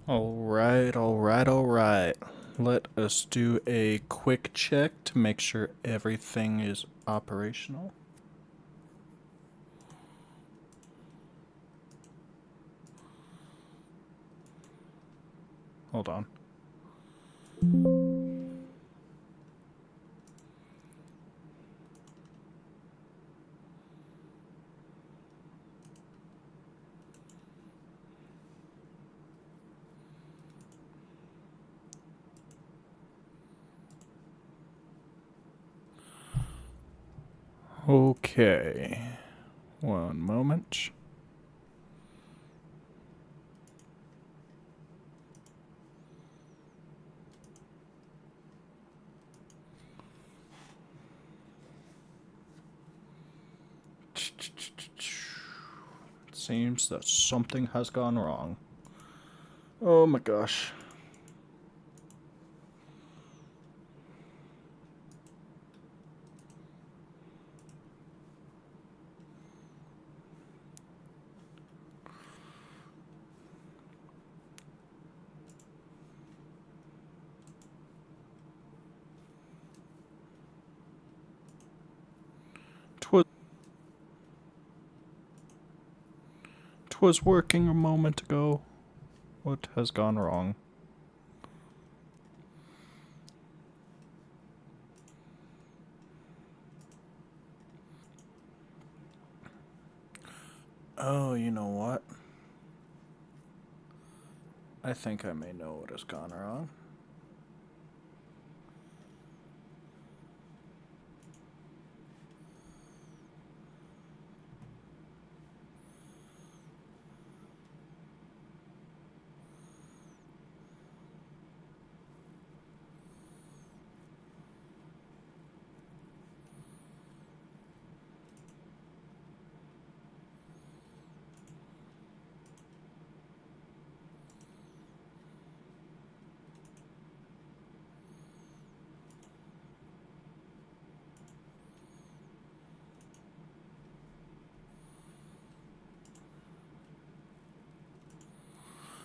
Alright, alright, alright. Let us do a quick check to make sure everything is operational. Hold on. Okay. One moment. It seems that something has gone wrong. Oh my gosh. Twas working a moment ago. What has gone wrong? Oh, you know what? I think I may know what has gone wrong.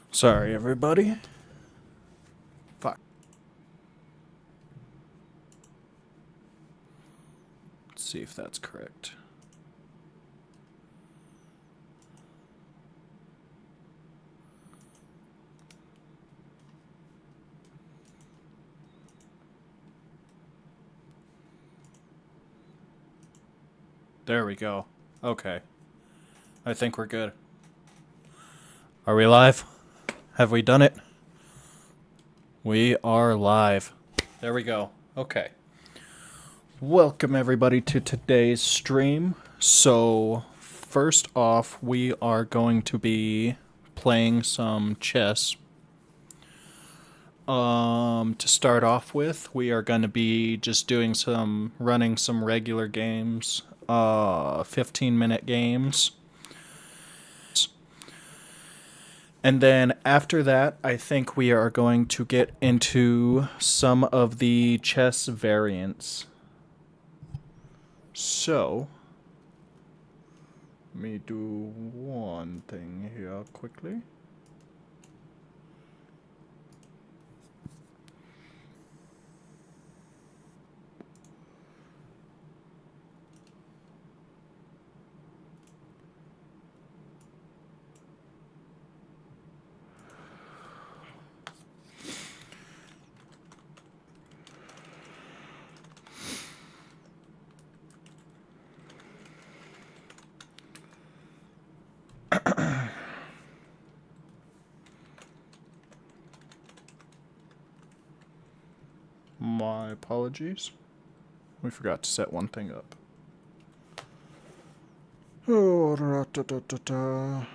Sorry, everybody. Fuck. Let's see if that's correct. There we go. Okay. I think we're good. Are we live? Have we done it? We are live. There we go. Okay. Welcome everybody to today's stream. So, first off, we are going to be playing some chess. To start off with, we are going to be just running some regular games, 15-minute games. And then after that, I think we are going to get into some of the chess variants. So, let me do one thing here quickly. My apologies. We forgot to set one thing up. Oh, da, da, da, da, da.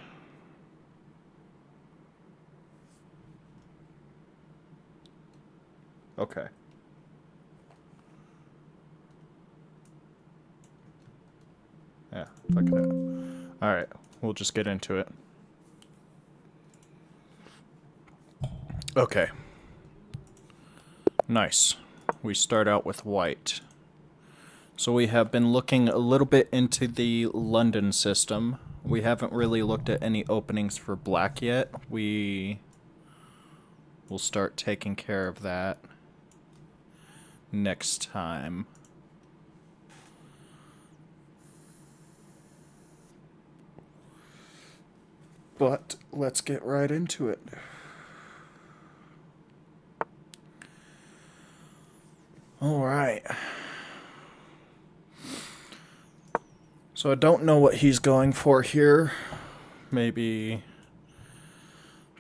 Okay. Yeah, fuck it. Alright, we'll just get into it. Okay. Nice. We start out with white. So we have been looking a little bit into the London system, We haven't really looked at any openings for black yet. We will start taking care of that next time. But let's get right into it. All right. So I don't know what he's going for here. Maybe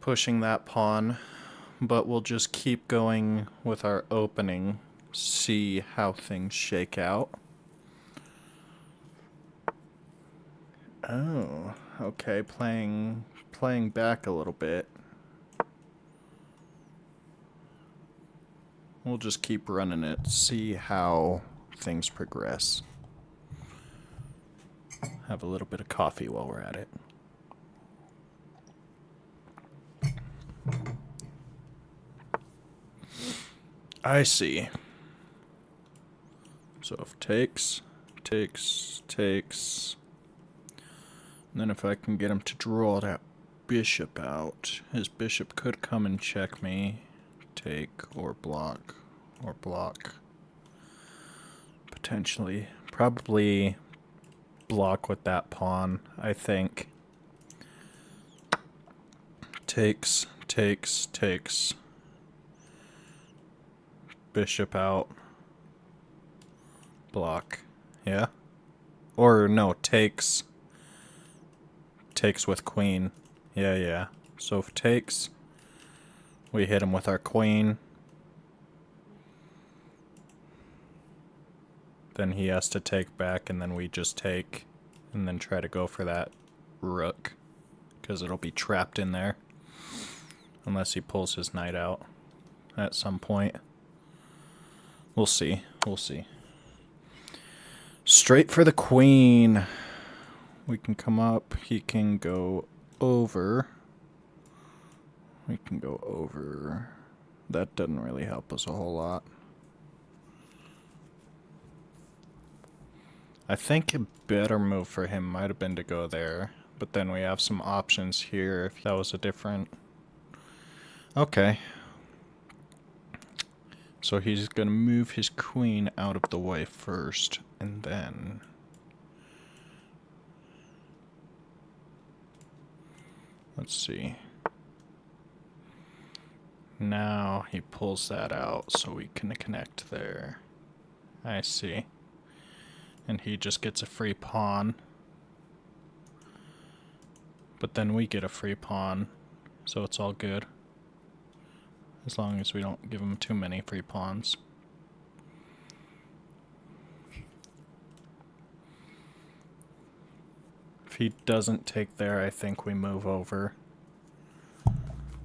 pushing that pawn, but we'll just keep going with our opening, see how things shake out. Oh, okay, playing back a little bit. We'll just keep running it, see how things progress. Have a little bit of coffee while we're at it. I see. So if takes, and then if I can get him to draw that bishop out, his bishop could come and check me. Take or block. Potentially. Probably block with that pawn, I think. Takes. Bishop out. Block. Yeah? Or no, takes. Takes with queen. Yeah. So if takes, we hit him with our queen. Then he has to take back, and then we just take, and then try to go for that rook, because it'll be trapped in there. Unless he pulls his knight out at some point. We'll see. Straight for the queen. We can come up. He can go over. We can go over. That doesn't really help us a whole lot. I think a better move for him might have been to go there. But then we have some options here if that was a different... Okay. So he's going to move his queen out of the way first, and then... Let's see. Now he pulls that out so we can connect there. I see. And he just gets a free pawn. But then we get a free pawn, so it's all good. As long as we don't give him too many free pawns. If he doesn't take there, I think we move over.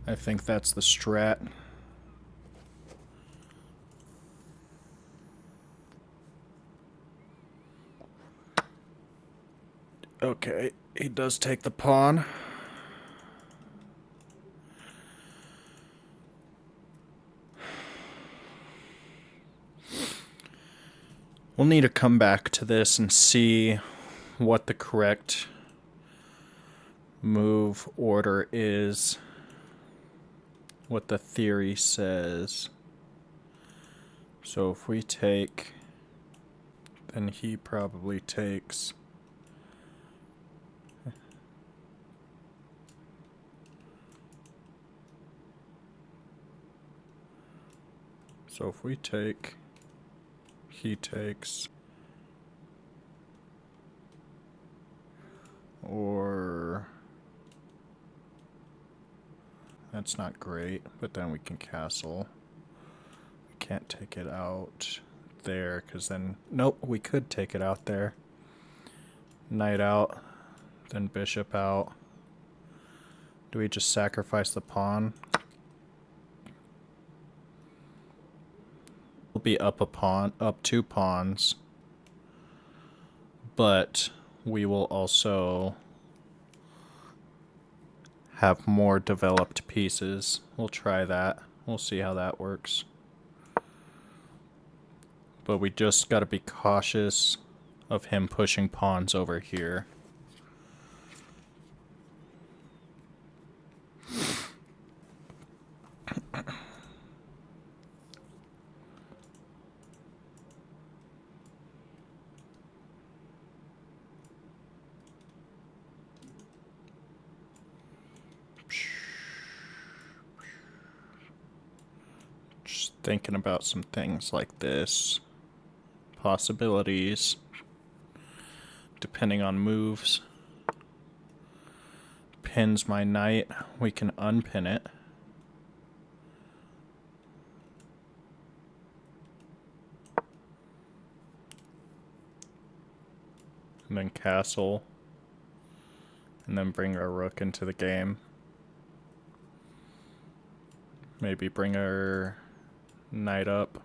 I think that's the strat. Okay, he does take the pawn. We'll need to come back to this and see what the correct move order is. What the theory says. So if we take, then he probably takes. So if we take, he takes, or that's not great, but then we can castle. We can't take it out there, because then, nope, we could take it out there. Knight out, then bishop out. Do we just sacrifice the pawn? We'll be up a pawn, up 2 pawns, but we will also have more developed pieces. We'll try that. We'll see how that works. But we just got to be cautious of him pushing pawns over here. Thinking about some things like this. Possibilities. Depending on moves. Pins my knight. We can unpin it. And then castle. And then bring our rook into the game. Maybe bring our knight up.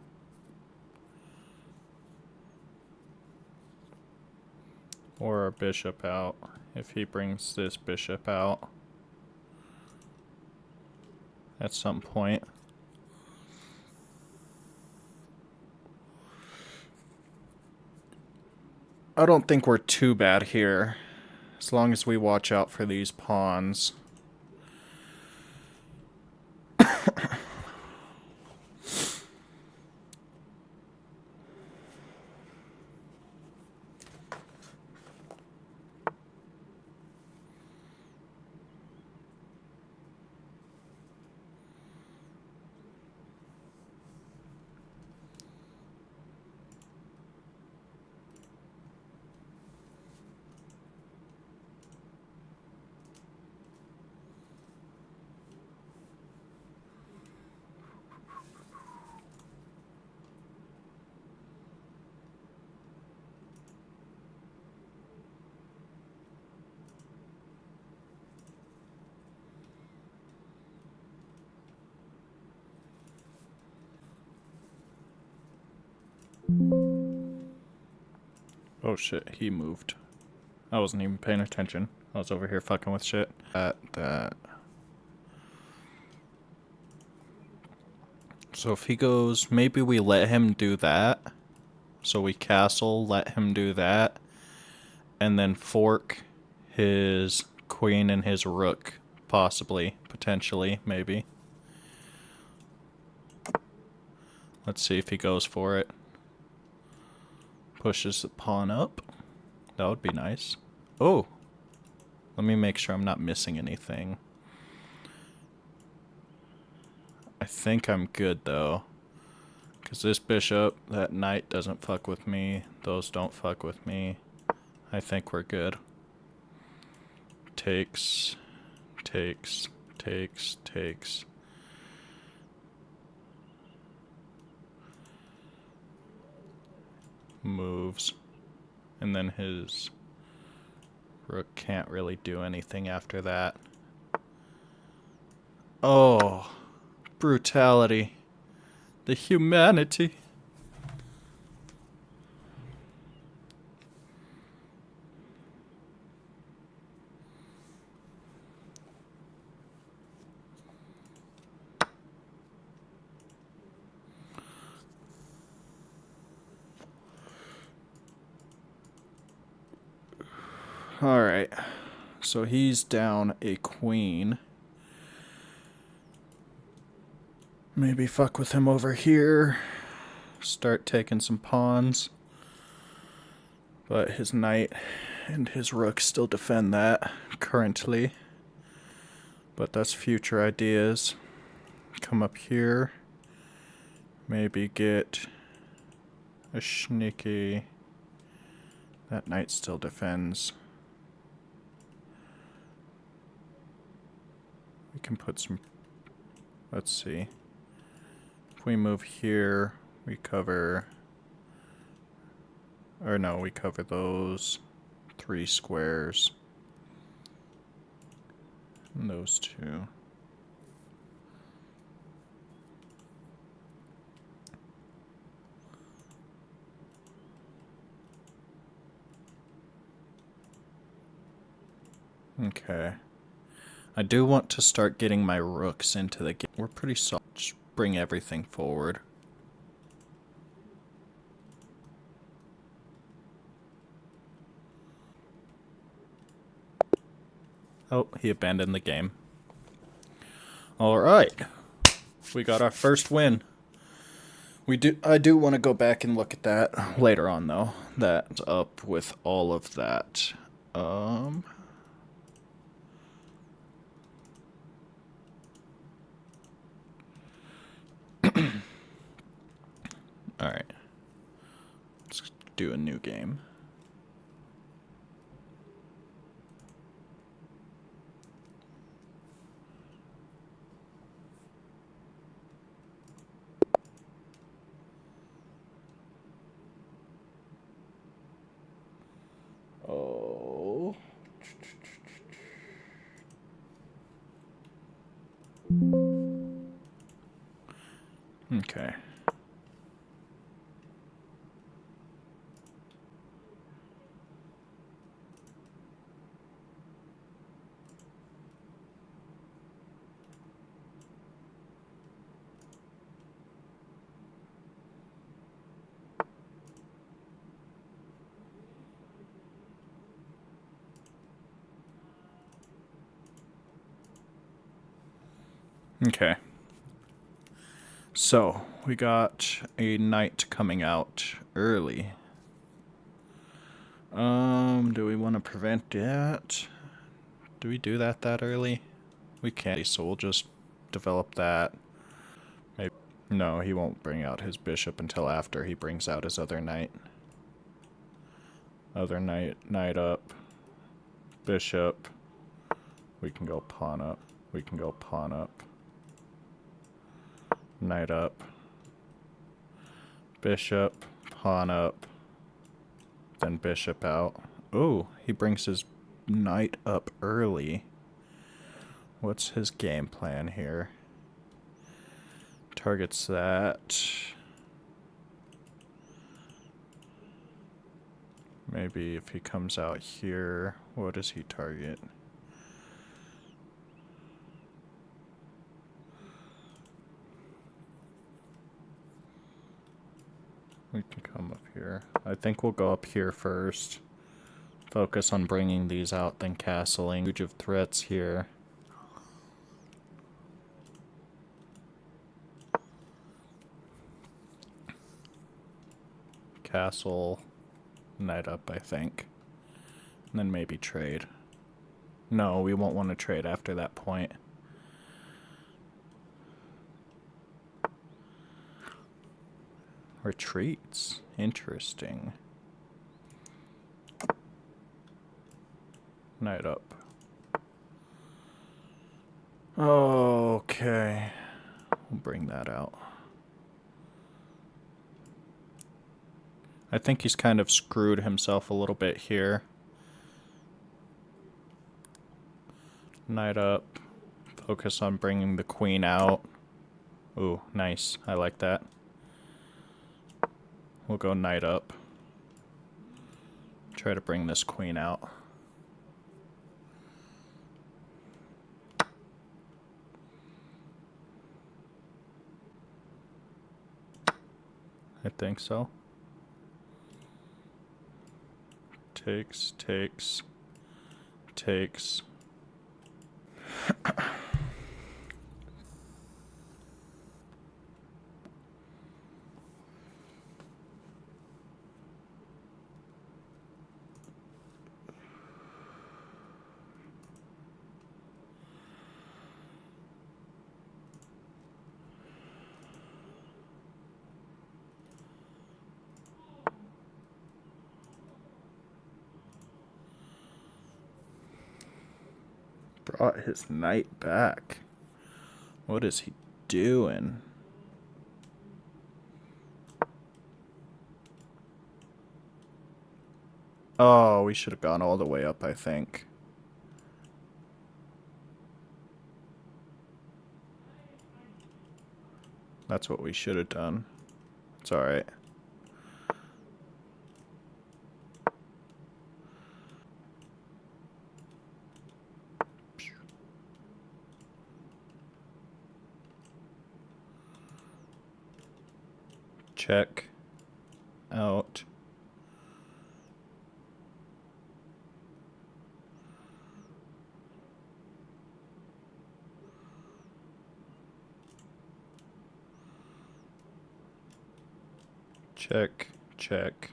Or our bishop out, if he brings this bishop out at some point. I don't think we're too bad here, as long as we watch out for these pawns. Oh shit, he moved. I wasn't even paying attention. I was over here fucking with shit. That. So if he goes, maybe we let him do that. So we castle, let him do that. And then fork his queen and his rook. Possibly, potentially, maybe. Let's see if he goes for it. Pushes the pawn up. That would be nice. Oh! Let me make sure I'm not missing anything. I think I'm good though. Because this bishop, that knight doesn't fuck with me. Those don't fuck with me. I think we're good. Takes. Takes. Takes. Takes. Moves. And then his rook can't really do anything after that. Oh, brutality. The humanity. Alright, so he's down a queen. Maybe fuck with him over here. Start taking some pawns. But his knight and his rook still defend that currently. But that's future ideas. Come up here. Maybe get a sneaky. That knight still defends. We can put some. Let's see. If we move here, we cover. Or no, we cover those 3 squares. And those 2. Okay. I do want to start getting my rooks into the game. We're pretty solid. Just bring everything forward. Oh, he abandoned the game. Alright. We got our first win. I do want to go back and look at that later on, though. That's up with all of that. do a new game. Oh. Okay. Okay. So, we got a knight coming out early. Do we want to prevent that? Do we do that early? We can't, so we'll just develop that. Maybe. No, he won't bring out his bishop until after he brings out his other knight. Other knight, knight up. Bishop. We can go pawn up. We can go pawn up. Knight up. Bishop. Pawn up. Then bishop out. Ooh, he brings his knight up early. What's his game plan here? Targets that. Maybe if he comes out here, what does he target? We can come up here. I think we'll go up here first. Focus on bringing these out, then castling. Huge of threats here. Castle. Knight up, I think. And then maybe trade. No, we won't want to trade after that point. Retreats. Interesting. Knight up. Okay. We'll bring that out. I think he's kind of screwed himself a little bit here. Knight up. Focus on bringing the queen out. Ooh, nice. I like that. We'll go knight up. Try to bring this queen out. I think so. Takes, takes, takes. Brought his knight back. What is he doing? Oh, we should have gone all the way up, I think. That's what we should have done. It's alright. Check. Out. Check, check.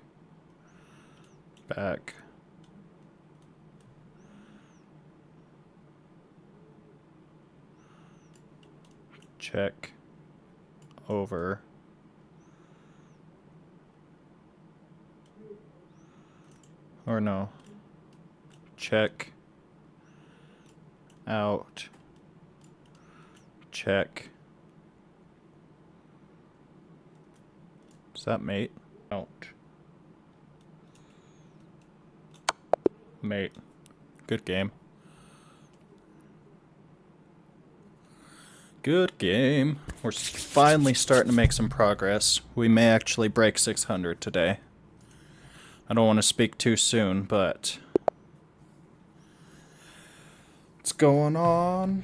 Back. Check. Over. Or no. Check. Out. Check. Is that mate? Out. Mate. Good game. Good game. We're finally starting to make some progress. We may actually break 600 today. I don't want to speak too soon, but... what's going on?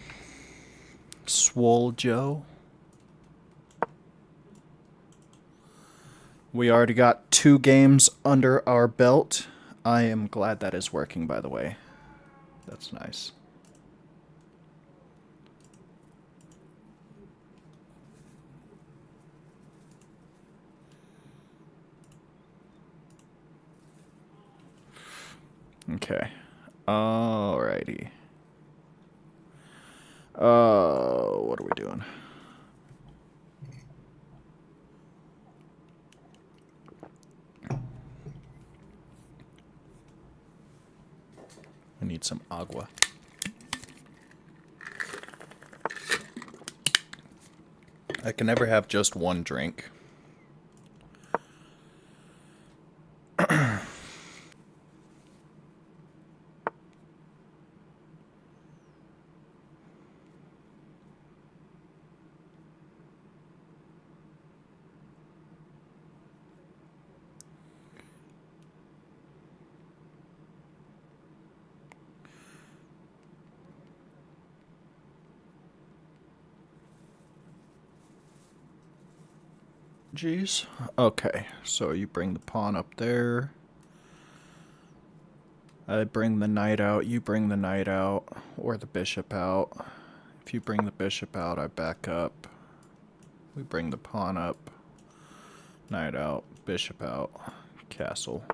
Swole Joe. We already got 2 games under our belt. I am glad that is working, by the way. That's nice. Okay. Alrighty. What are we doing? We need some agua. I can never have just one drink. Jeez. Okay, so you bring the pawn up there. I bring the knight out, you bring the knight out, or the bishop out. If you bring the bishop out, I back up. We bring the pawn up. Knight out, bishop out, castle.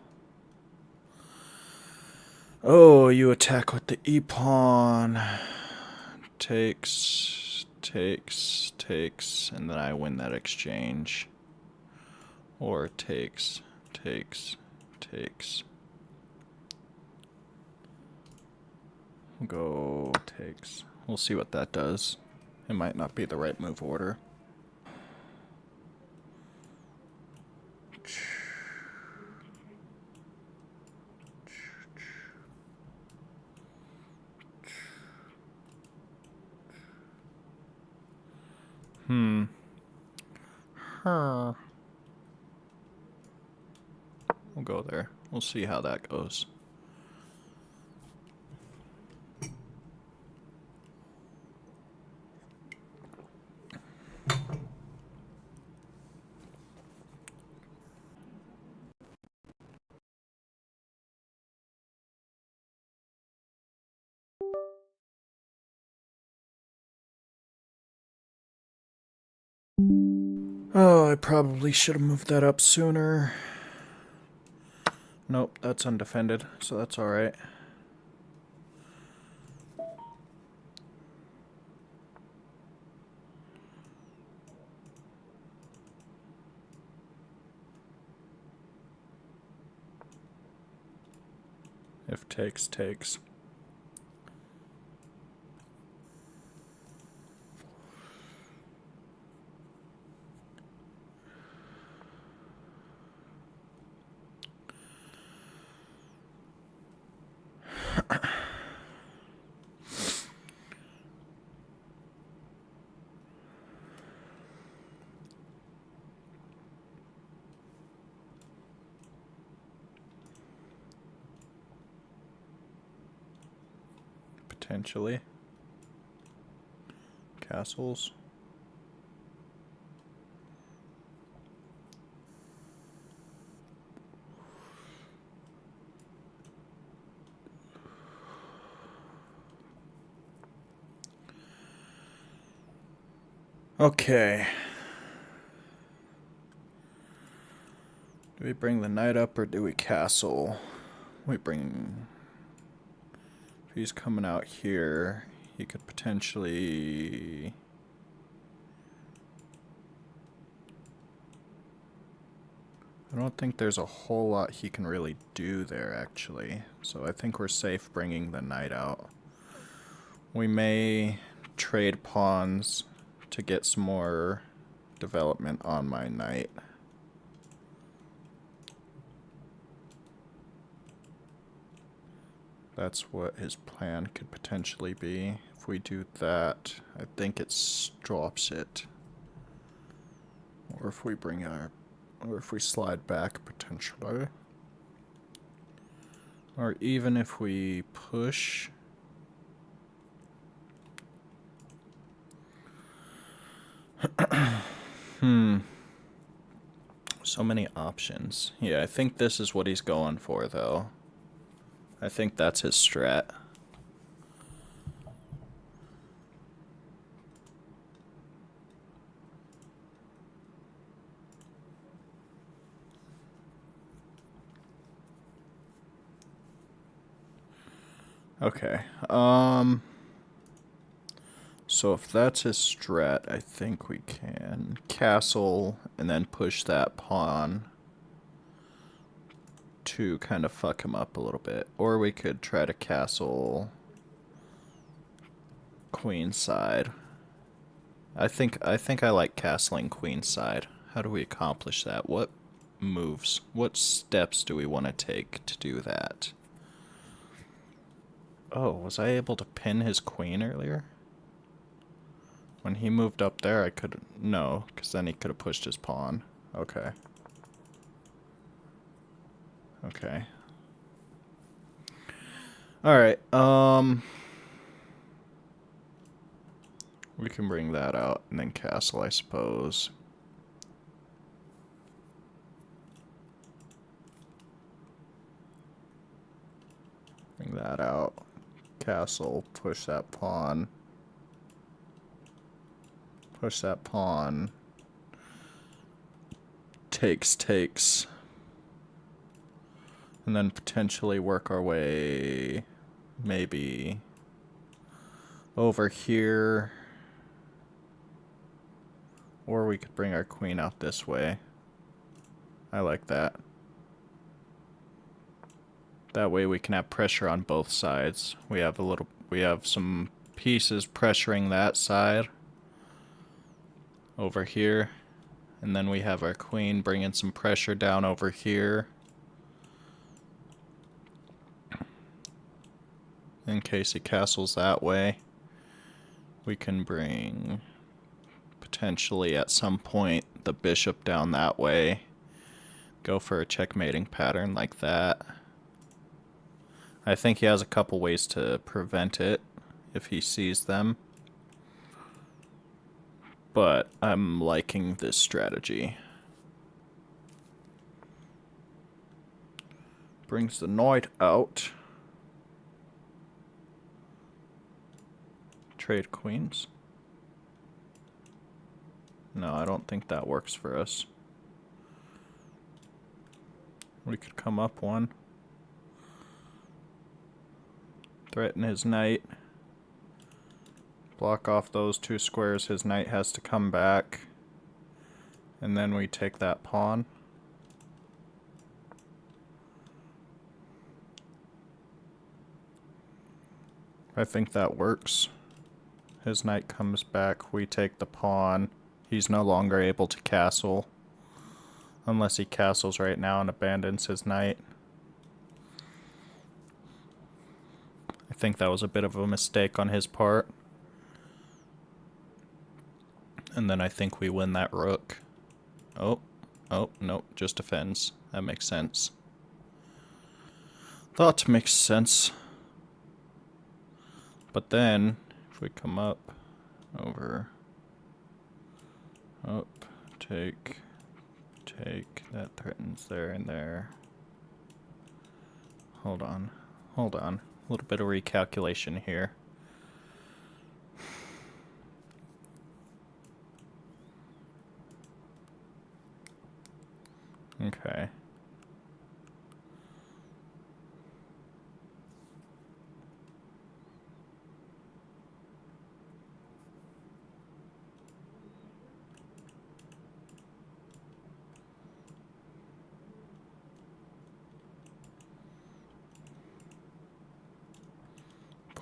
Oh, you attack with the e-pawn. Takes, takes, takes, and then I win that exchange. Or takes, takes, takes. Go takes. We'll see what that does. It might not be the right move order. Huh. We'll go there. We'll see how that goes. Oh, I probably should have moved that up sooner. Nope, that's undefended, so that's alright. If takes, takes. Potentially. Castles. Okay. Do we bring the knight up or do we castle? We bring... if he's coming out here, he could potentially... I don't think there's a whole lot he can really do there, actually. So I think we're safe bringing the knight out. We may trade pawns to get some more development on my knight. That's what his plan could potentially be. If we do that, I think it drops it. Or if we bring our, or if we slide back potentially. Or even if we push. So many options. Yeah, I think this is what he's going for, though. I think that's his strat. Okay. So if that's his strat, I think we can castle and then push that pawn to kind of fuck him up a little bit. Or we could try to castle queenside. I think I like castling queenside. How do we accomplish that? What moves? What steps do we want to take to do that? Oh, was I able to pin his queen earlier? When he moved up there, I could... No, because then he could have pushed his pawn. Okay. Okay. Alright, we can bring that out and then castle, I suppose. Bring that out. Castle, push that pawn. Push that pawn. Takes. And then potentially work our way maybe over here. Or we could bring our queen out this way. I like that. That way we can have pressure on both sides. We have some pieces pressuring that side over here. And then we have our queen bringing some pressure down over here. In case he castles that way, we can bring potentially at some point the bishop down that way. Go for a checkmating pattern like that. I think he has a couple ways to prevent it if he sees them. But I'm liking this strategy. Brings the knight out. Trade queens. No, I don't think that works for us. We could come up one. Threaten his knight. Block off those two squares. His knight has to come back. And then we take that pawn. I think that works. His knight comes back. We take the pawn. He's no longer able to castle. Unless he castles right now and abandons his knight. I think that was a bit of a mistake on his part. And then I think we win that rook. Oh, nope, just defends. That makes sense. Thought makes sense. But then, if we come up, over, up, take, that threatens there and there. Hold on. A little bit of recalculation here. Okay.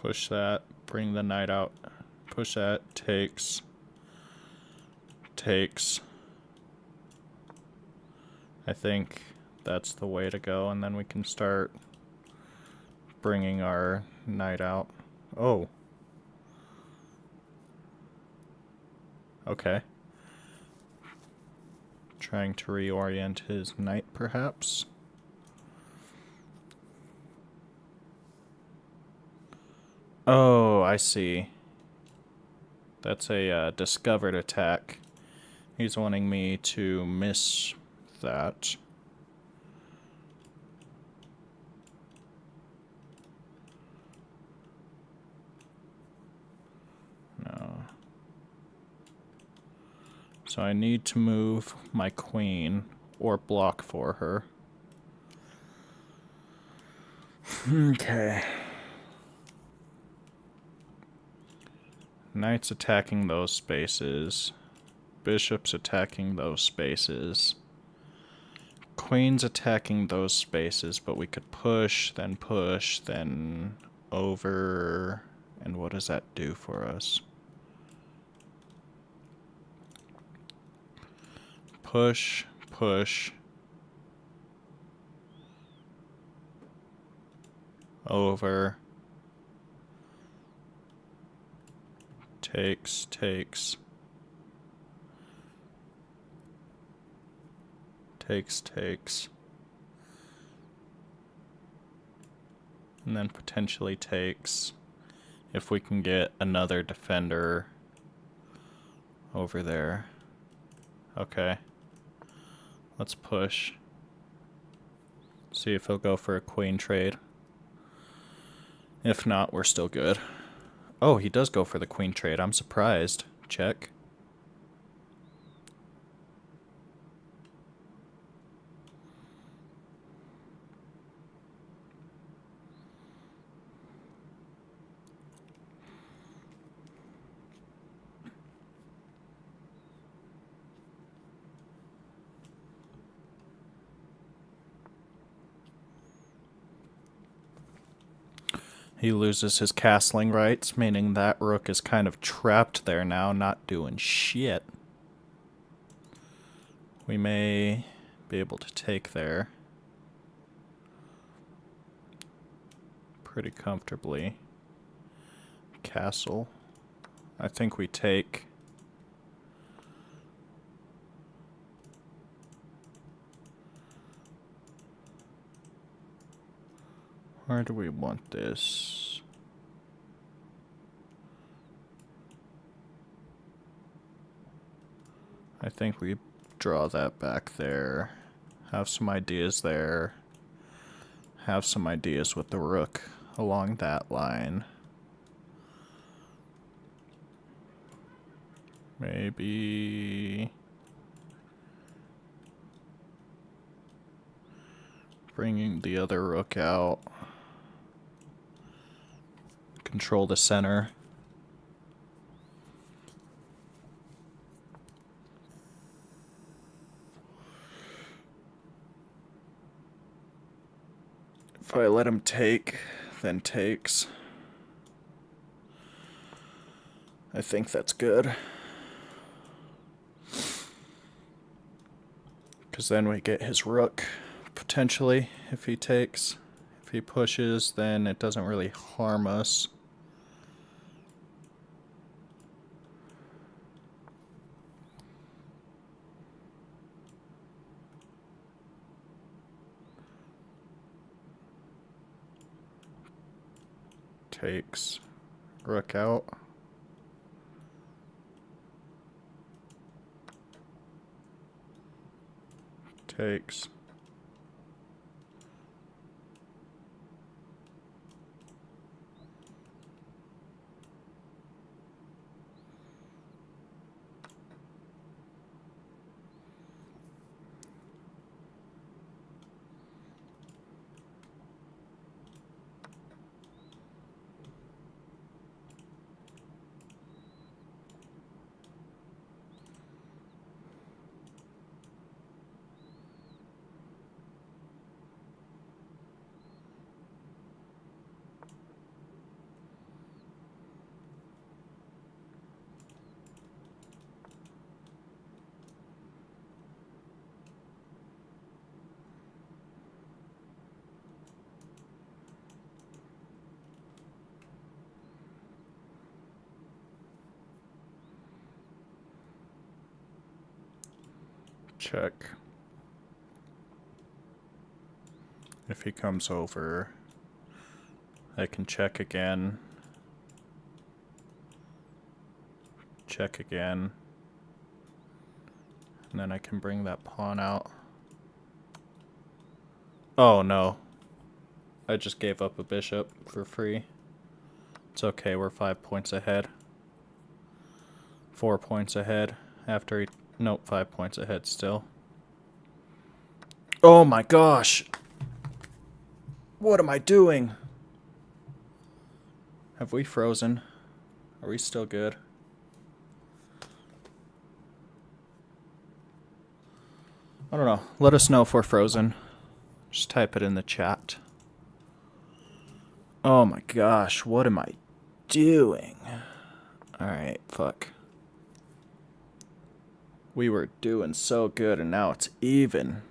Push that. Bring the knight out. Push that. Takes. Takes. I think that's the way to go, and then we can start bringing our knight out. Oh. Okay. Trying to reorient his knight, perhaps. Oh, I see. That's a discovered attack. He's wanting me to miss that. No. So I need to move my queen or block for her. Okay. Knight's attacking those spaces. Bishop's attacking those spaces. Queen's attacking those spaces, but we could push, then over. And what does that do for us? Push, push. Over. Takes, takes. Takes, takes. And then potentially takes. If we can get another defender over there. Okay. Let's push. See if he'll go for a queen trade. If not, we're still good. Oh, he does go for the queen trade. I'm surprised. Check. He loses his castling rights, meaning that rook is kind of trapped there now, not doing shit. We may be able to take there pretty comfortably. Castle. I think we take. Where do we want this? I think we draw that back there. Have some ideas there. Have some ideas with the rook along that line. Maybe bringing the other rook out. Control the center. If I let him take, then takes. I think that's good. Because then we get his rook, potentially, if he takes. If he pushes, then it doesn't really harm us. Takes. Rook out. Takes. check. If he comes over, I can check again. Check again. And then I can bring that pawn out. Oh no. I just gave up a bishop for free. It's okay, we're 5 points ahead. 4 points ahead after he... Nope, 5 points ahead still. Oh my gosh! What am I doing? Have we frozen? Are we still good? I don't know. Let us know if we're frozen. Just type it in the chat. Oh my gosh, what am I doing? Alright, fuck. We were doing so good and now it's even.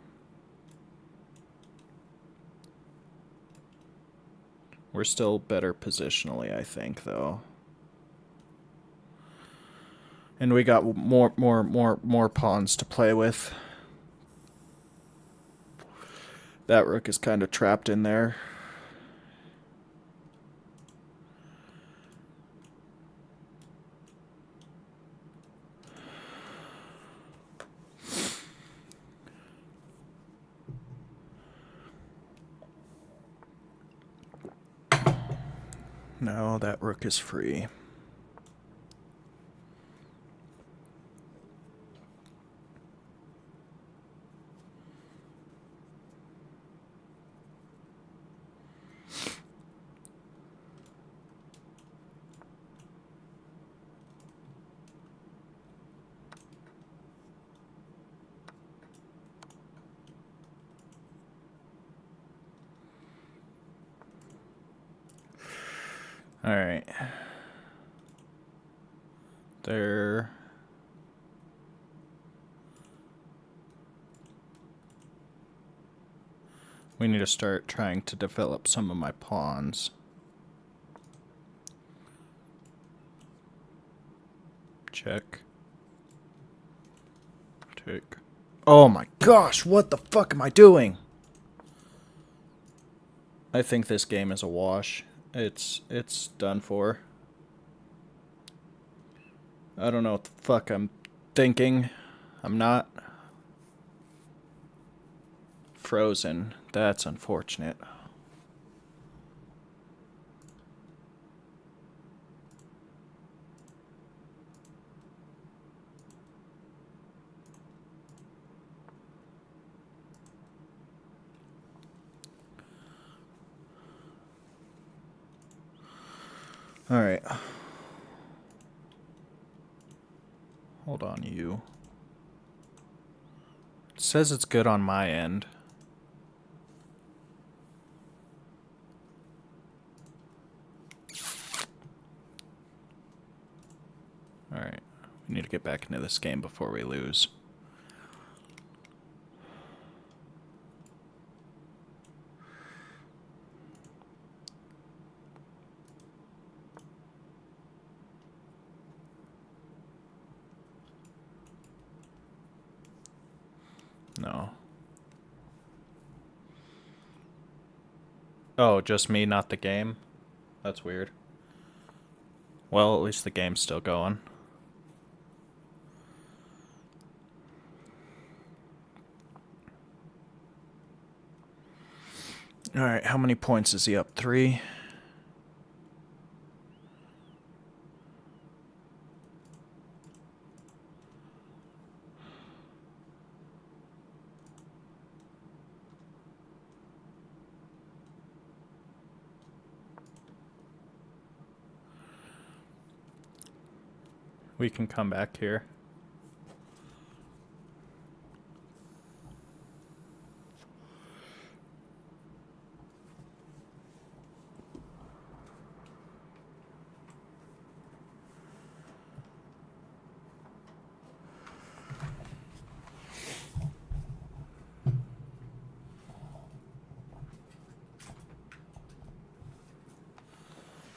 We're still better positionally, I think, though. And we got more pawns to play with. That rook is kind of trapped in there. No, that rook is free. All right. There. We need to start trying to develop some of my pawns. Check. Take. Oh my gosh, what the fuck am I doing? I think this game is a wash. It's done for. I don't know what the fuck I'm thinking. I'm not frozen. That's unfortunate. All right. Hold on, you. It says it's good on my end. All right. We need to get back into this game before we lose. No. Oh, just me, not the game? That's weird. Well, at least the game's still going. Alright, how many points is he up? 3? We can come back here.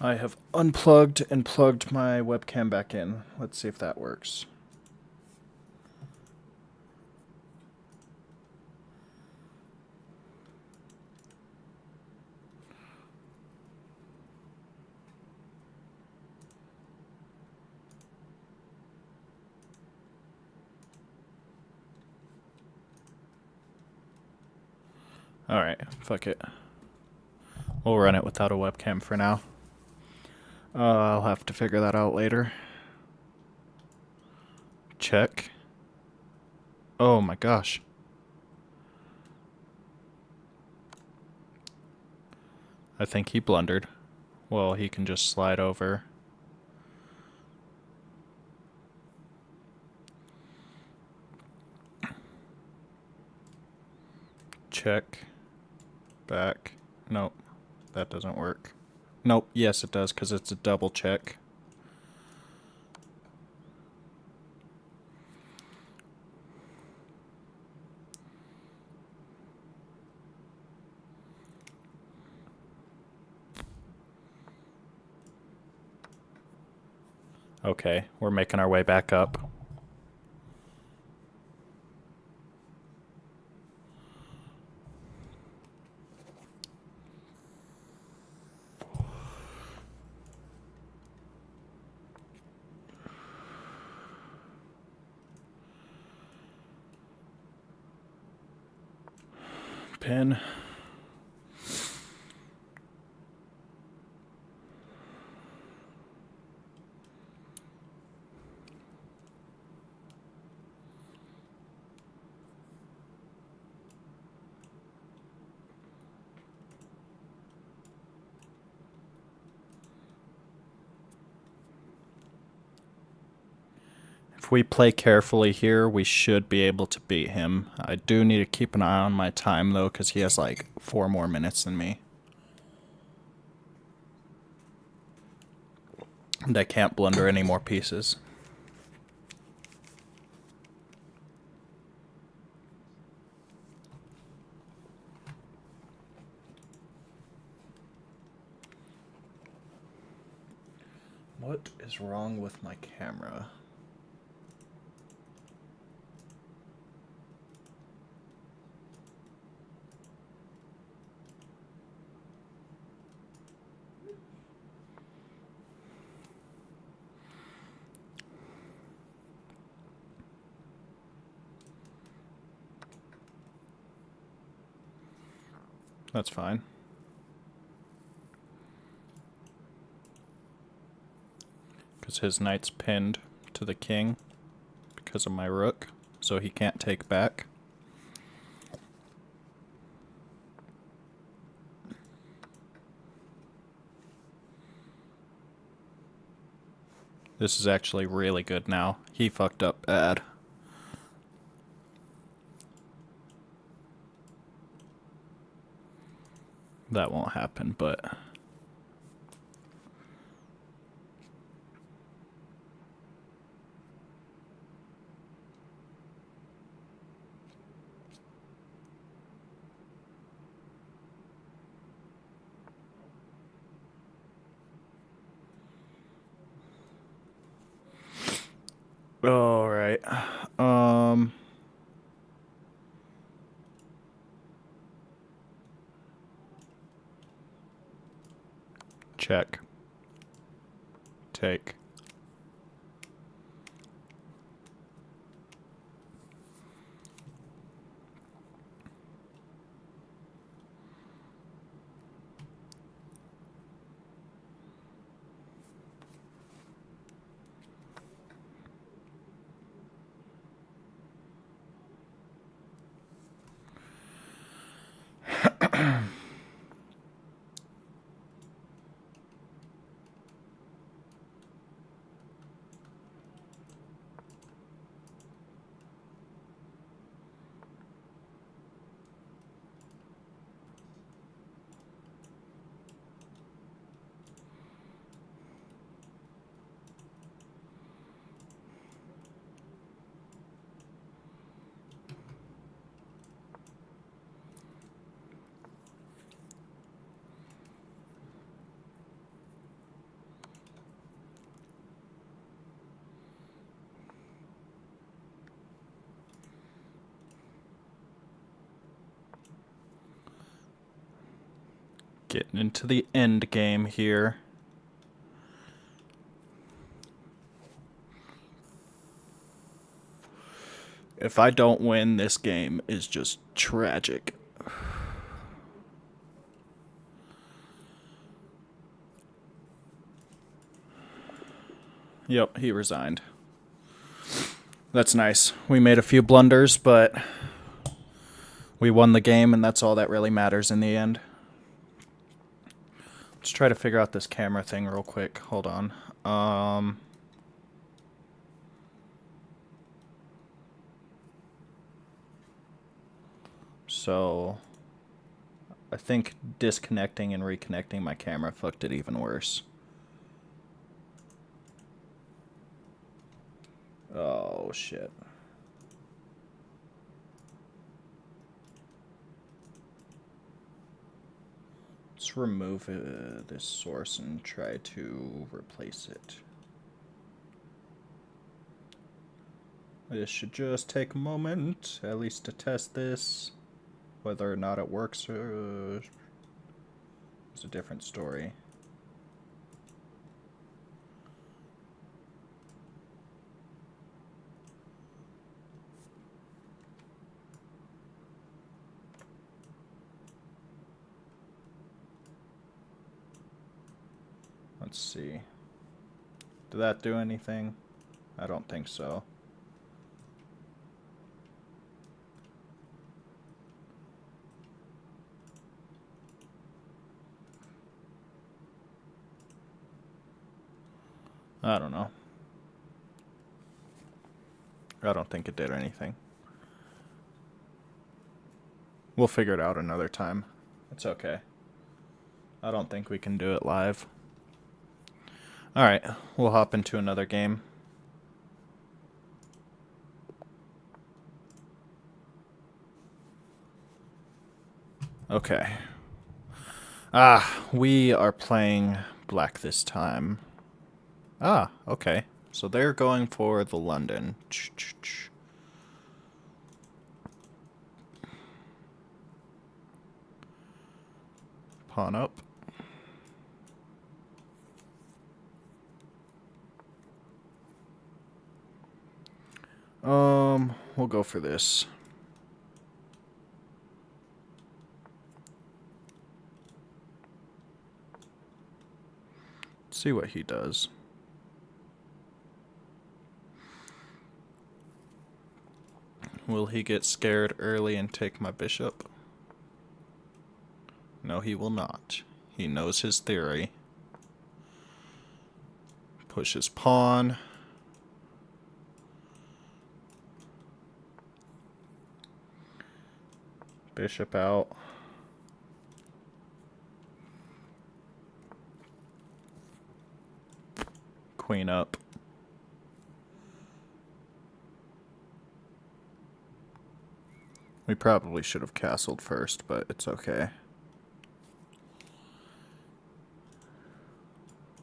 I have unplugged and plugged my webcam back in. Let's see if that works. Alright, fuck it. We'll run it without a webcam for now. I'll have to figure that out later. Check. Oh my gosh. I think he blundered. Well, he can just slide over. Check. Back. Nope. That doesn't work. Nope. Yes, it does, because it's a double check. Okay, we're making our way back up. Pin. If we play carefully here, we should be able to beat him. I do need to keep an eye on my time, though, because he has like 4 more minutes than me. And I can't blunder any more pieces. What is wrong with my camera? That's fine. Because his knight's pinned to the king because of my rook, so he can't take back. This is actually really good now. He fucked up bad. That won't happen, but... Alright. Check. Take. Getting into the end game here. If I don't win, this game is just tragic. Yep, he resigned. That's nice. We made a few blunders, but we won the game, and that's all that really matters in the end. Let's try to figure out this camera thing real quick. Hold on. So I think disconnecting and reconnecting my camera fucked it even worse. Oh, shit. Let's remove this source and try to replace it. This should just take a moment, at least to test this. Whether or not it works is a different story. Let's see. Did that do anything? I don't think so. I don't know. I don't think it did anything. We'll figure it out another time. It's okay. I don't think we can do it live. Alright, we'll hop into another game. Okay. We are playing black this time. Okay. So they're going for the London. Pawn up. We'll go for this. See what he does. Will he get scared early and take my bishop? No, he will not. He knows his theory. Push his pawn. Bishop out. Queen up. We probably should have castled first, but it's okay.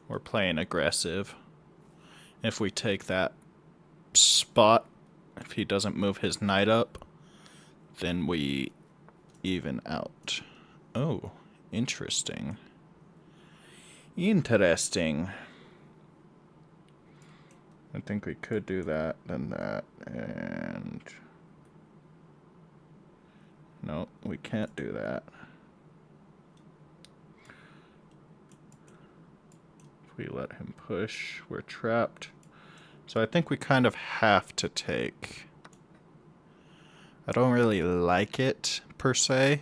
We're playing aggressive. If we take that spot, if he doesn't move his knight up, then we even out. Oh, interesting. Interesting. I think we could do that, then that, and... No, we can't do that. If we let him push, we're trapped. So I think we kind of have to take. I don't really like it, per se.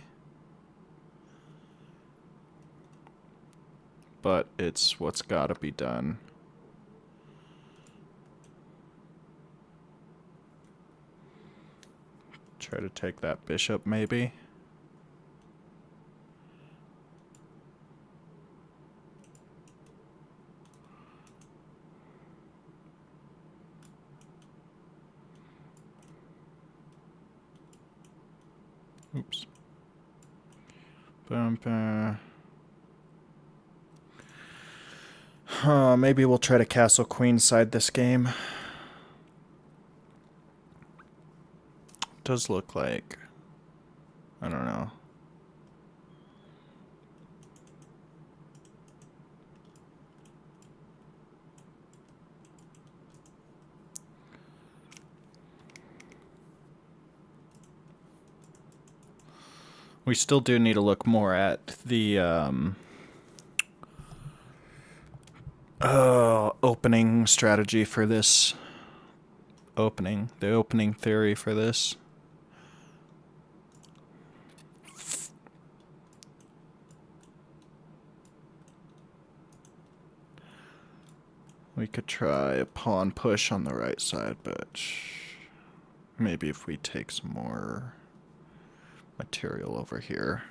But it's what's gotta be done. Try to take that bishop, maybe. Oops. Maybe we'll try to castle queenside this game. Does look like, I don't know. We still do need to look more at the opening strategy for this. The opening theory for this. We could try a pawn push on the right side, but maybe if we take some more material over here.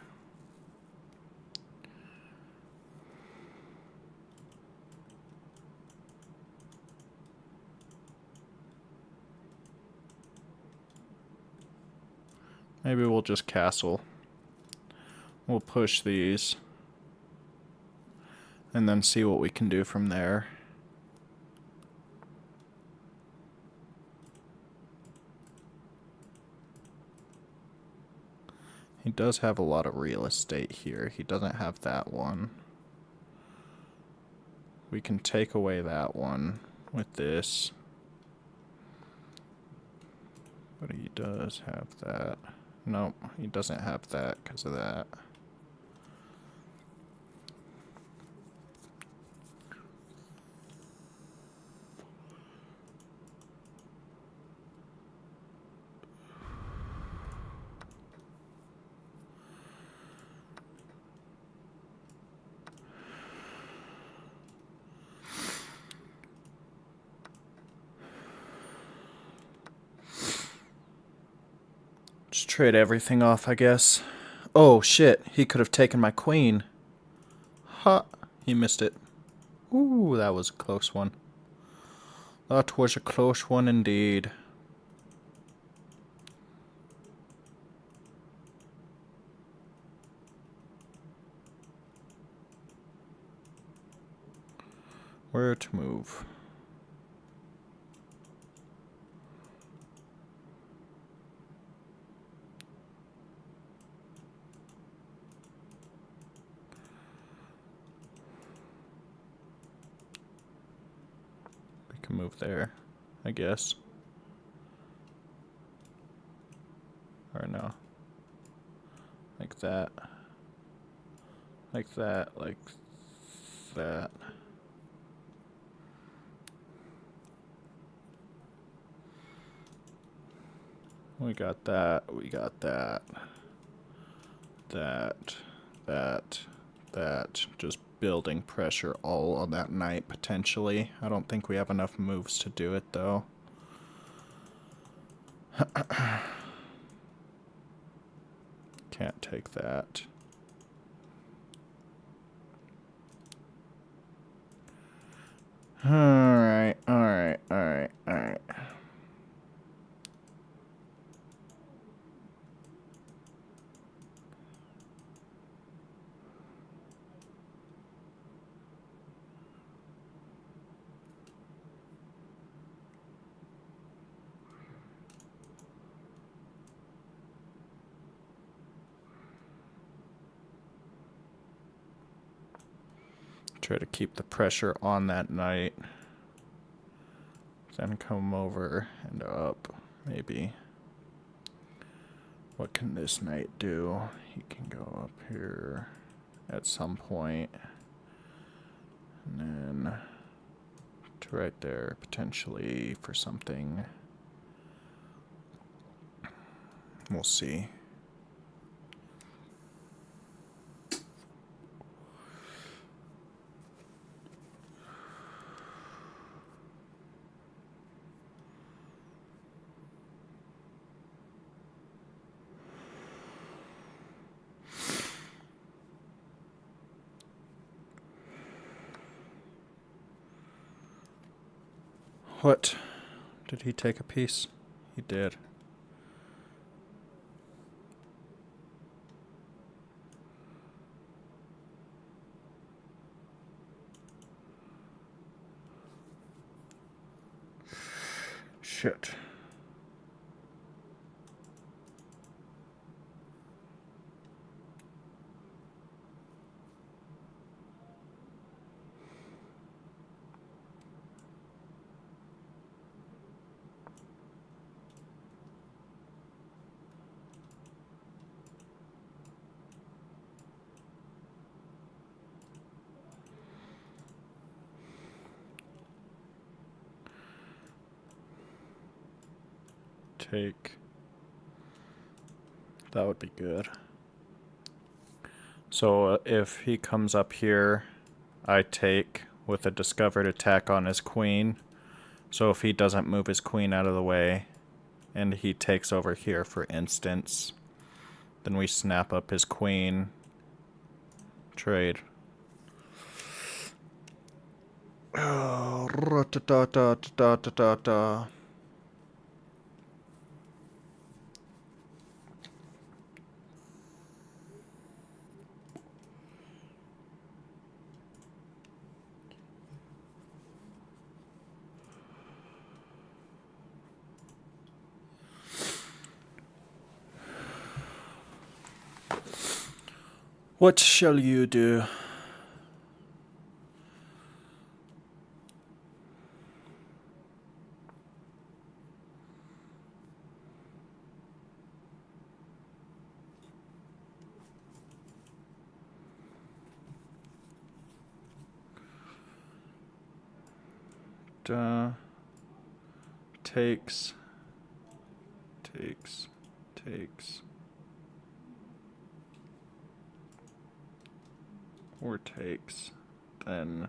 Maybe we'll just castle. We'll push these and then see what we can do from there. He does have a lot of real estate here. He doesn't have that one. We can take away that one with this. But he does have that. Nope, he doesn't have that because of that. Just trade everything off, I guess. Oh, shit. He could have taken my queen. Ha! He missed it. Ooh, that was a close one. That was a close one indeed. Where to move? Can move there, I guess. Or no. Like that. Like that, like that. We got that, we got that. That. Just building pressure all on that knight, potentially. I don't think we have enough moves to do it, though. Can't take that. Alright. Try to keep the pressure on that knight. Then come over and up, maybe. What can this knight do? He can go up here at some point. And then to right there, potentially, for something. We'll see. What? Did he take a piece? He did. Shit. take. That would be good. So if he comes up here, I take with a discovered attack on his queen. So if he doesn't move his queen out of the way, and he takes over here, for instance, then we snap up his queen. Trade. Oh, ra-ta-ta-ta-ta-ta-ta-ta. What shall you do? Takes. Or takes. Then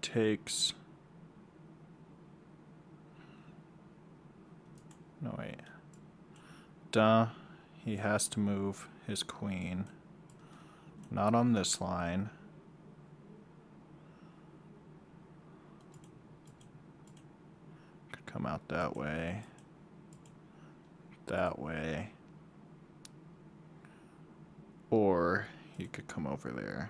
takes. No, wait. He has to move his queen. Not on this line. Could come out that way. That way. Or he could come over there.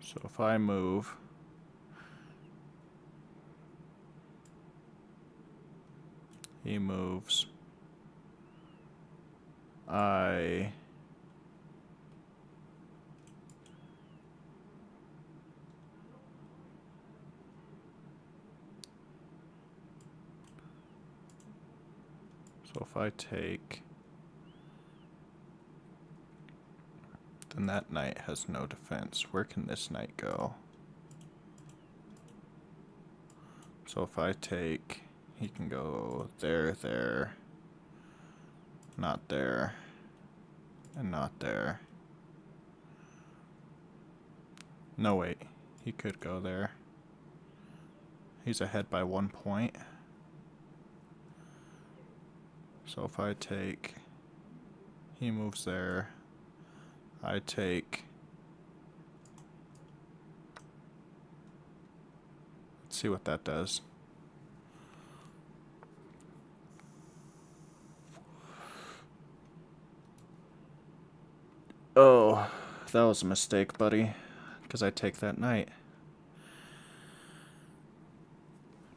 So if I move, he moves, so if I take, then that knight has no defense. Where can this knight go? So if I take, he can go there, there, not there, and not there. No, wait. He could go there. He's ahead by 1 point. So if I take, he moves there. I take. Let's see what that does. Oh, that was a mistake, buddy. Because I take that knight.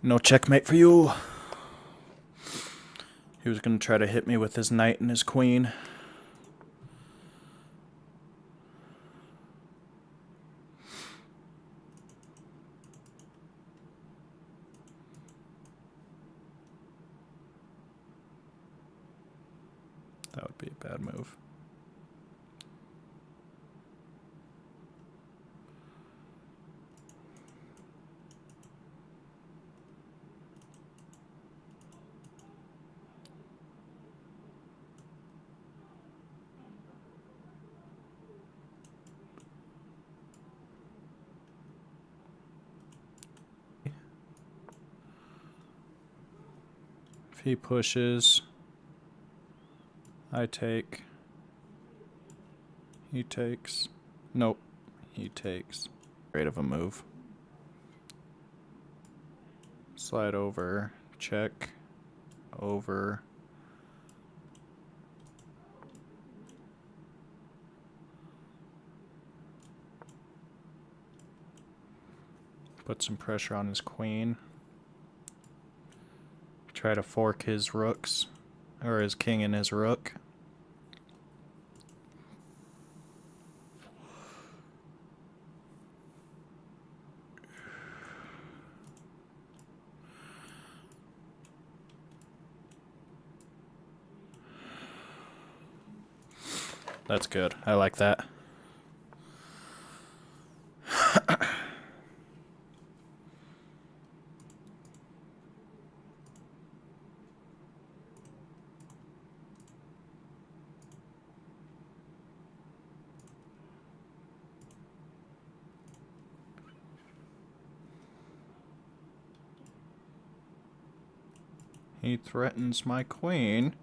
No checkmate for you. He was going to try to hit me with his knight and his queen. That would be a bad move. If he pushes, I take. He takes. Nope. He takes. Great of a move. Slide over. Check. Over. Put some pressure on his queen. Try to fork his rooks or his king and his rook. That's good. I like that. He threatens my queen.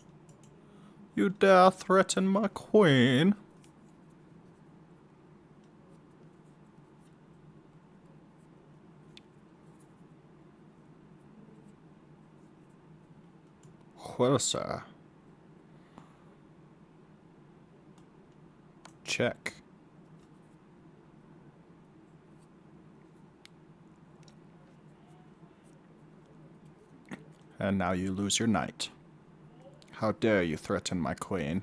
You dare threaten my queen? Well, sir. Check. And now you lose your knight. How dare you threaten my queen?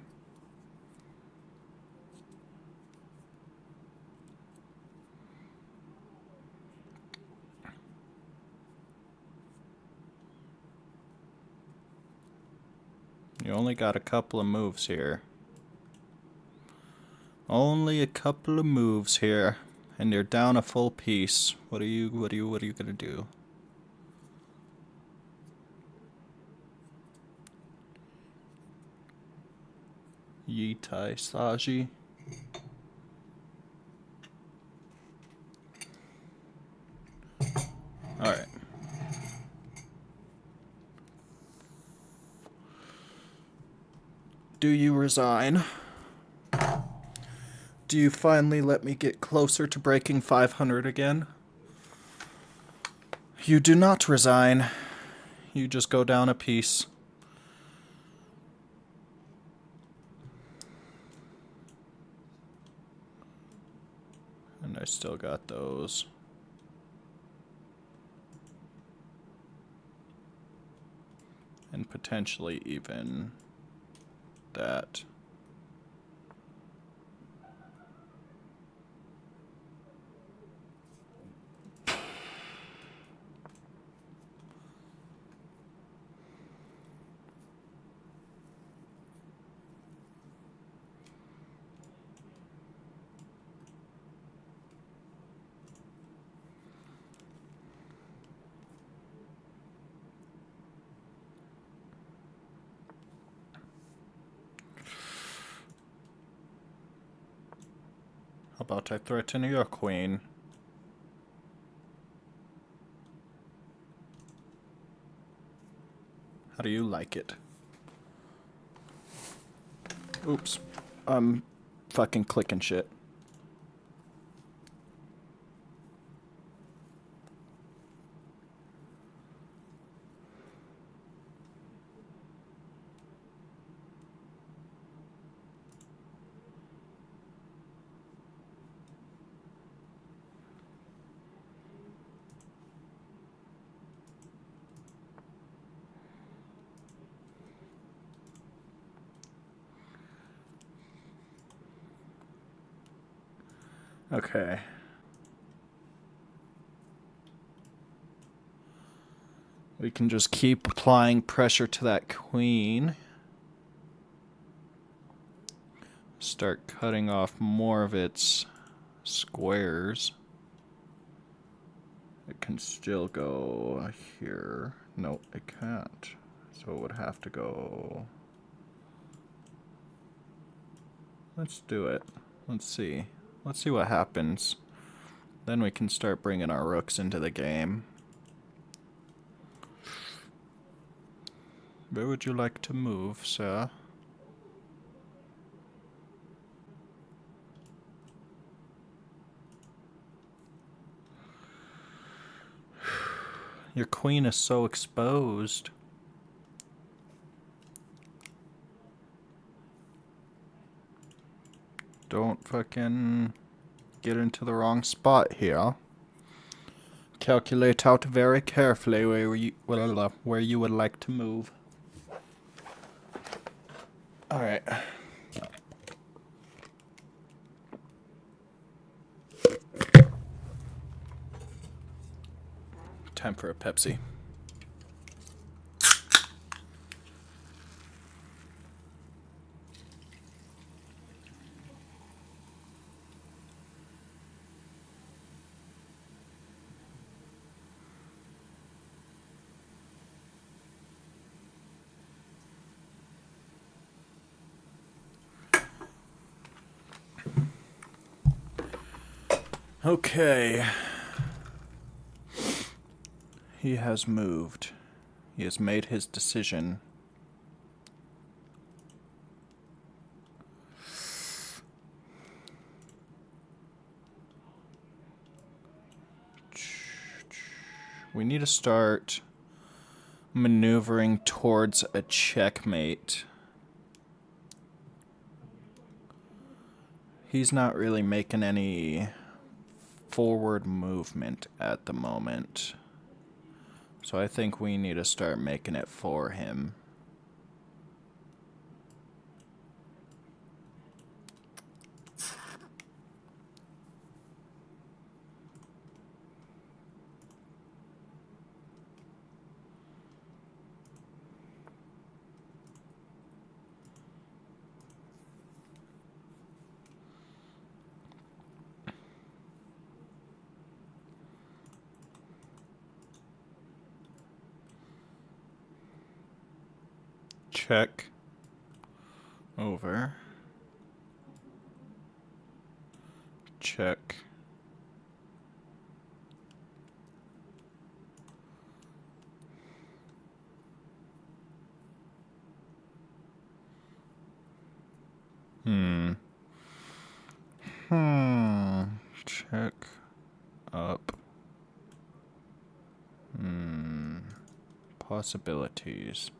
You only got a couple of moves here. Only a couple of moves here. And you're down a full piece. What are you gonna do? Yitai Saji. Alright. Do you resign? Do you finally let me get closer to breaking 500 again? You do not resign. You just go down a piece. And I still got those. And potentially even that. How about I threaten your queen? How do you like it? Oops. I'm fucking clicking shit. Okay. We can just keep applying pressure to that queen. Start cutting off more of its squares. It can still go here. No, it can't. So it would have to go... Let's do it. Let's see. Let's see what happens. Then we can start bringing our rooks into the game. Where would you like to move, sir? Your queen is so exposed. Don't fucking get into the wrong spot here. Calculate out very carefully where you would like to move. All right. Time for a Pepsi. Okay. He has moved. He has made his decision. We need to start maneuvering towards a checkmate. He's not really making any forward movement at the moment. So I think we need to start making it for him. Check. Over. Check. Check. Up. Possibilities.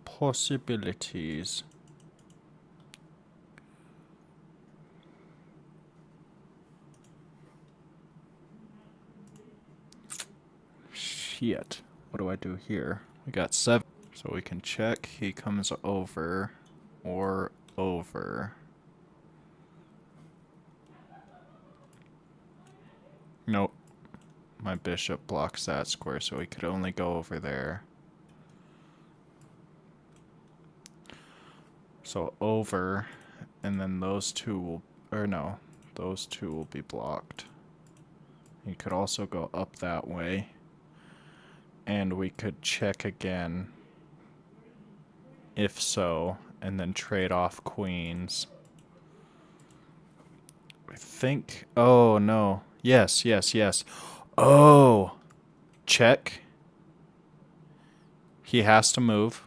Possibilities. Shit. What do I do here? We got 7. So we can check. He comes over or over. Nope. My bishop blocks that square, so he could only go over there. So over, and then those two will, or no, those two will be blocked. He could also go up that way. And we could check again, if so, and then trade off queens. I think, oh no, yes, yes, yes. Oh, check. He has to move.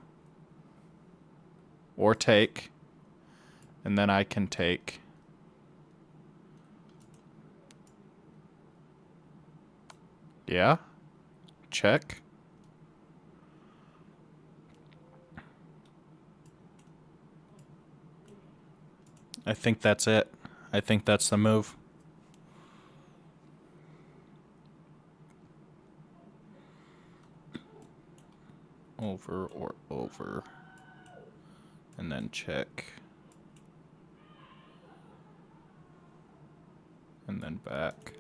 Or take. And then I can take. Yeah? Check. I think that's it. I think that's the move. Over or over. And then check. And then back.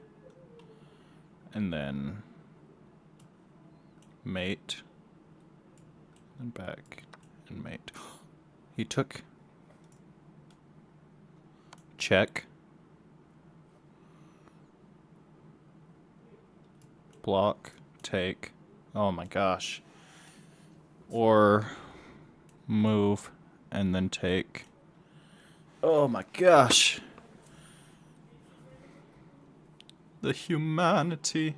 And then mate. And back. And mate. He took. Check. Block. Take. Oh my gosh. Or move and then take. Oh my gosh. The humanity.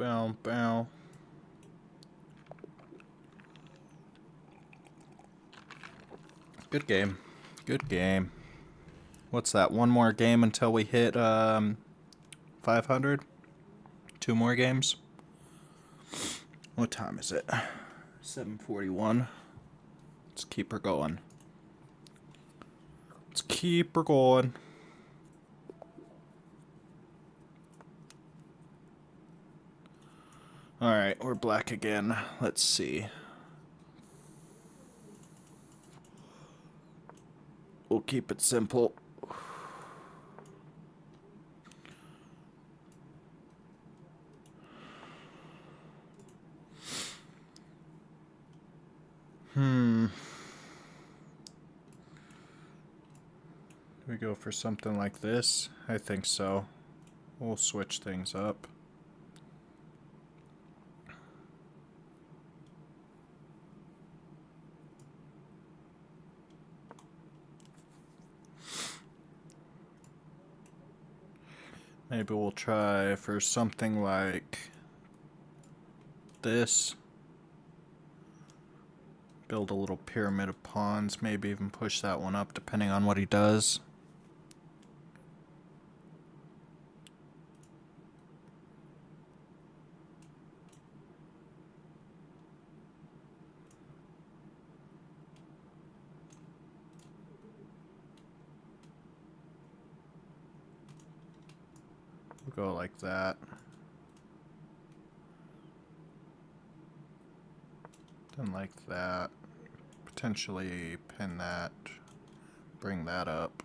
Bow, bow. Good game. Good game. What's that? One more game until we hit 500? Two more games? What time is it? 7:41. Let's keep her going. Let's keep her going. Alright, we're black again. Let's see. We'll keep it simple. Do we go for something like this? I think so. We'll switch things up. Maybe we'll try for something like this. Build a little pyramid of pawns, maybe even push that one up depending on what he does. We'll go like that. Then like that. Potentially pin that. Bring that up.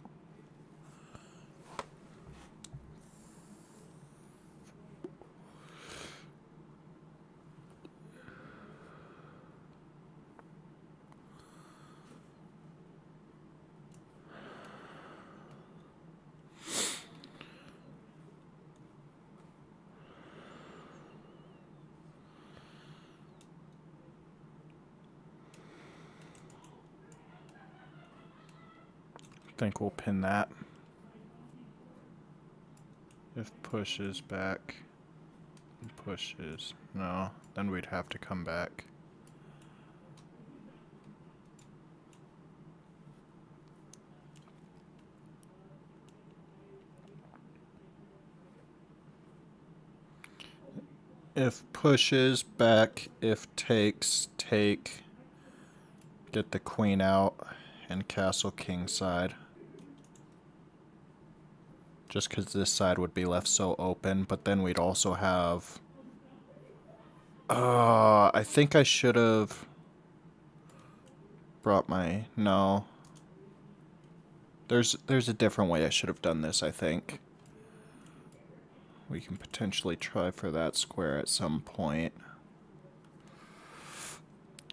I think we'll pin that. If pushes back, pushes, no, then we'd have to come back. If pushes back, if takes, take, get the queen out, and castle king side. Just because this side would be left so open, but then we'd also have... I think I should have brought my... No. There's a different way I should have done this, I think. We can potentially try for that square at some point.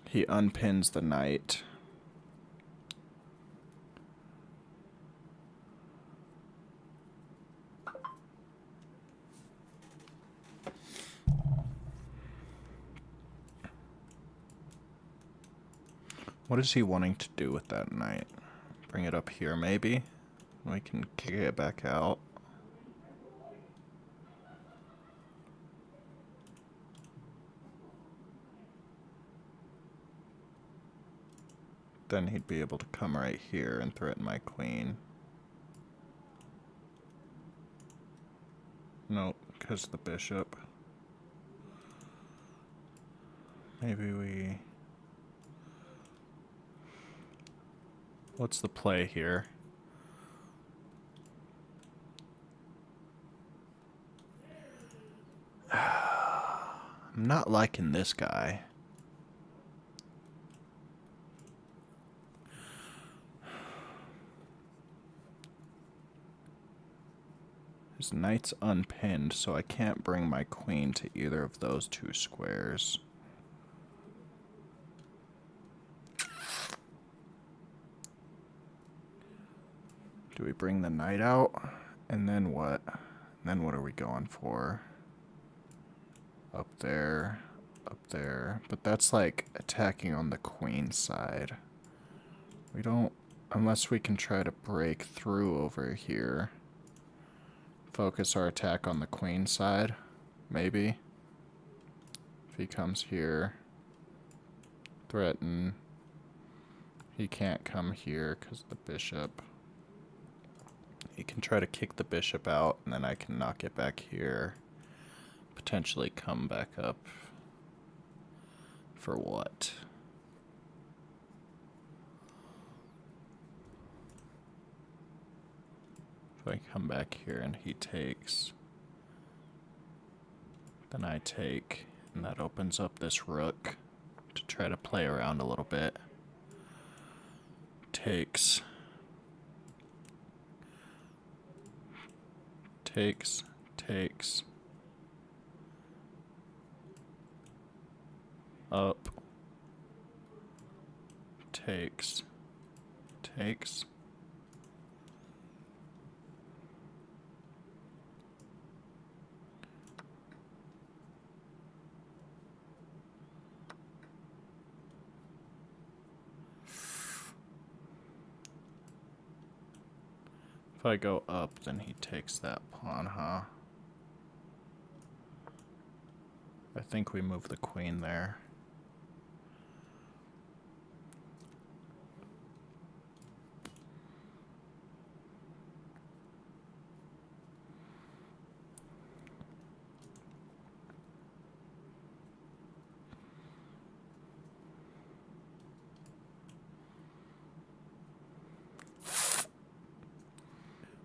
He unpins the knight. What is he wanting to do with that knight? Bring it up here, maybe? We can kick it back out. Then he'd be able to come right here and threaten my queen. Nope, because of the bishop. Maybe we... What's the play here? I'm not liking this guy. His knight's unpinned, so I can't bring my queen to either of those two squares. Do we bring the knight out? And then what? Then what are we going for? Up there, up there. But that's like attacking on the queen side. We don't, unless we can try to break through over here. Focus our attack on the queen side, maybe. If he comes here, threaten. He can't come here because the bishop. He can try to kick the bishop out, and then I can knock it back here. Potentially come back up. For what? If I come back here and he takes, then I take, and that opens up this rook to try to play around a little bit. Takes. Takes. Takes. Up. Takes. Takes. If I go up, then he takes that pawn, huh? I think we move the queen there.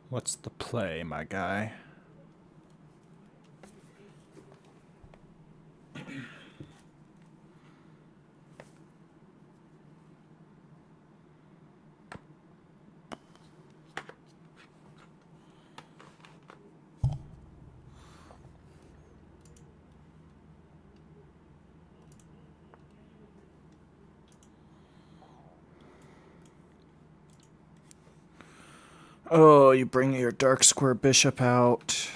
What's the play, my guy? Oh, you bring your dark square bishop out.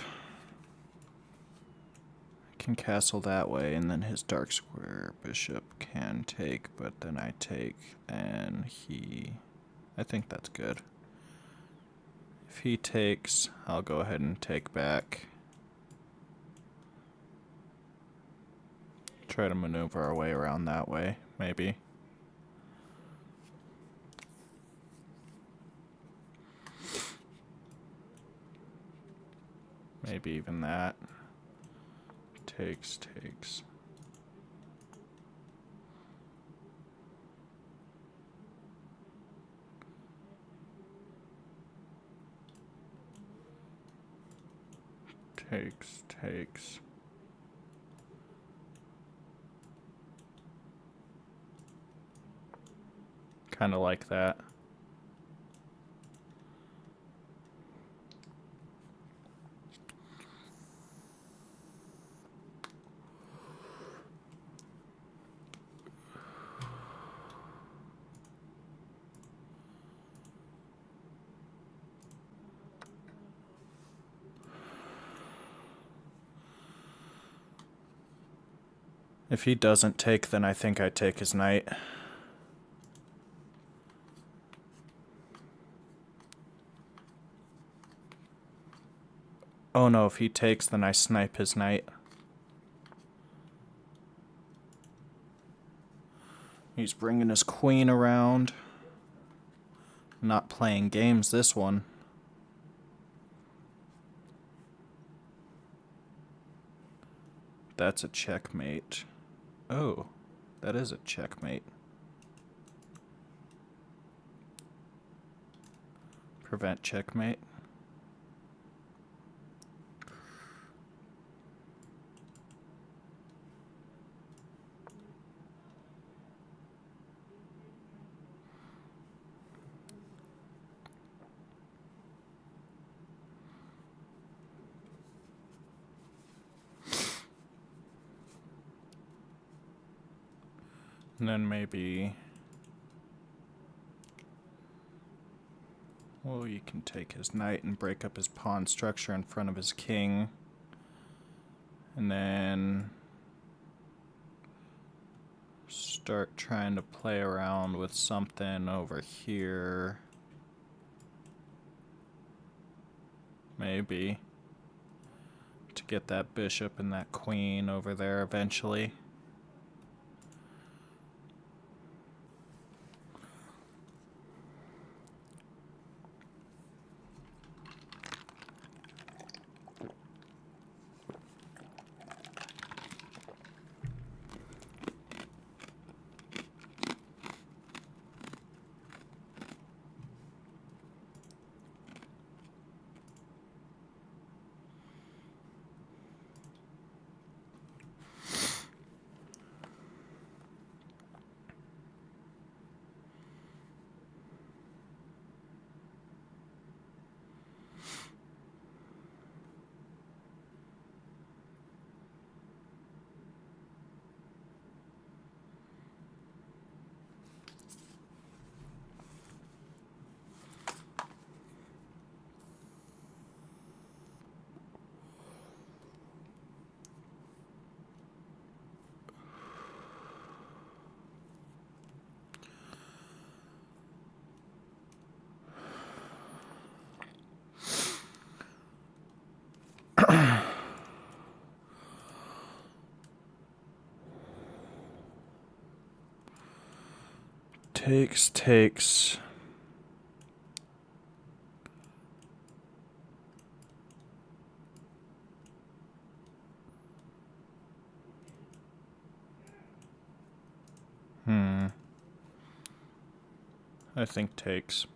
I can castle that way, and then his dark square bishop can take, but then I take, and he... I think that's good. If he takes, I'll go ahead and take back. Try to maneuver our way around that way, maybe. Maybe even that. Takes, takes. Takes, takes. Kind of like that. If he doesn't take, then I think I take his knight. Oh no, if he takes, then I snipe his knight. He's bringing his queen around. Not playing games, this one. That's a checkmate. Oh, that is a checkmate. Prevent checkmate. And then maybe... well, you can take his knight and break up his pawn structure in front of his king. And then... start trying to play around with something over here. Maybe. To get that bishop and that queen over there eventually. Takes. I think takes.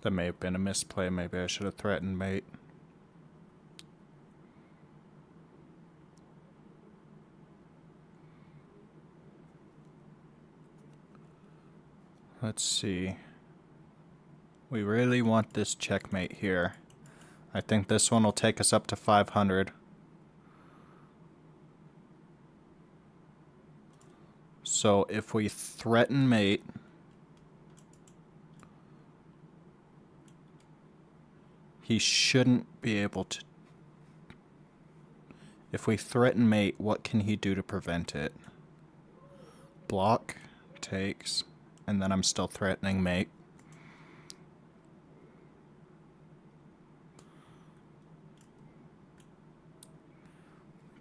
That may have been a misplay. Maybe I should have threatened mate. Let's see. We really want this checkmate here. I think this one will take us up to 500. So if we threaten mate, he shouldn't be able to. If we threaten mate, what can he do to prevent it? Block, takes, and then I'm still threatening mate.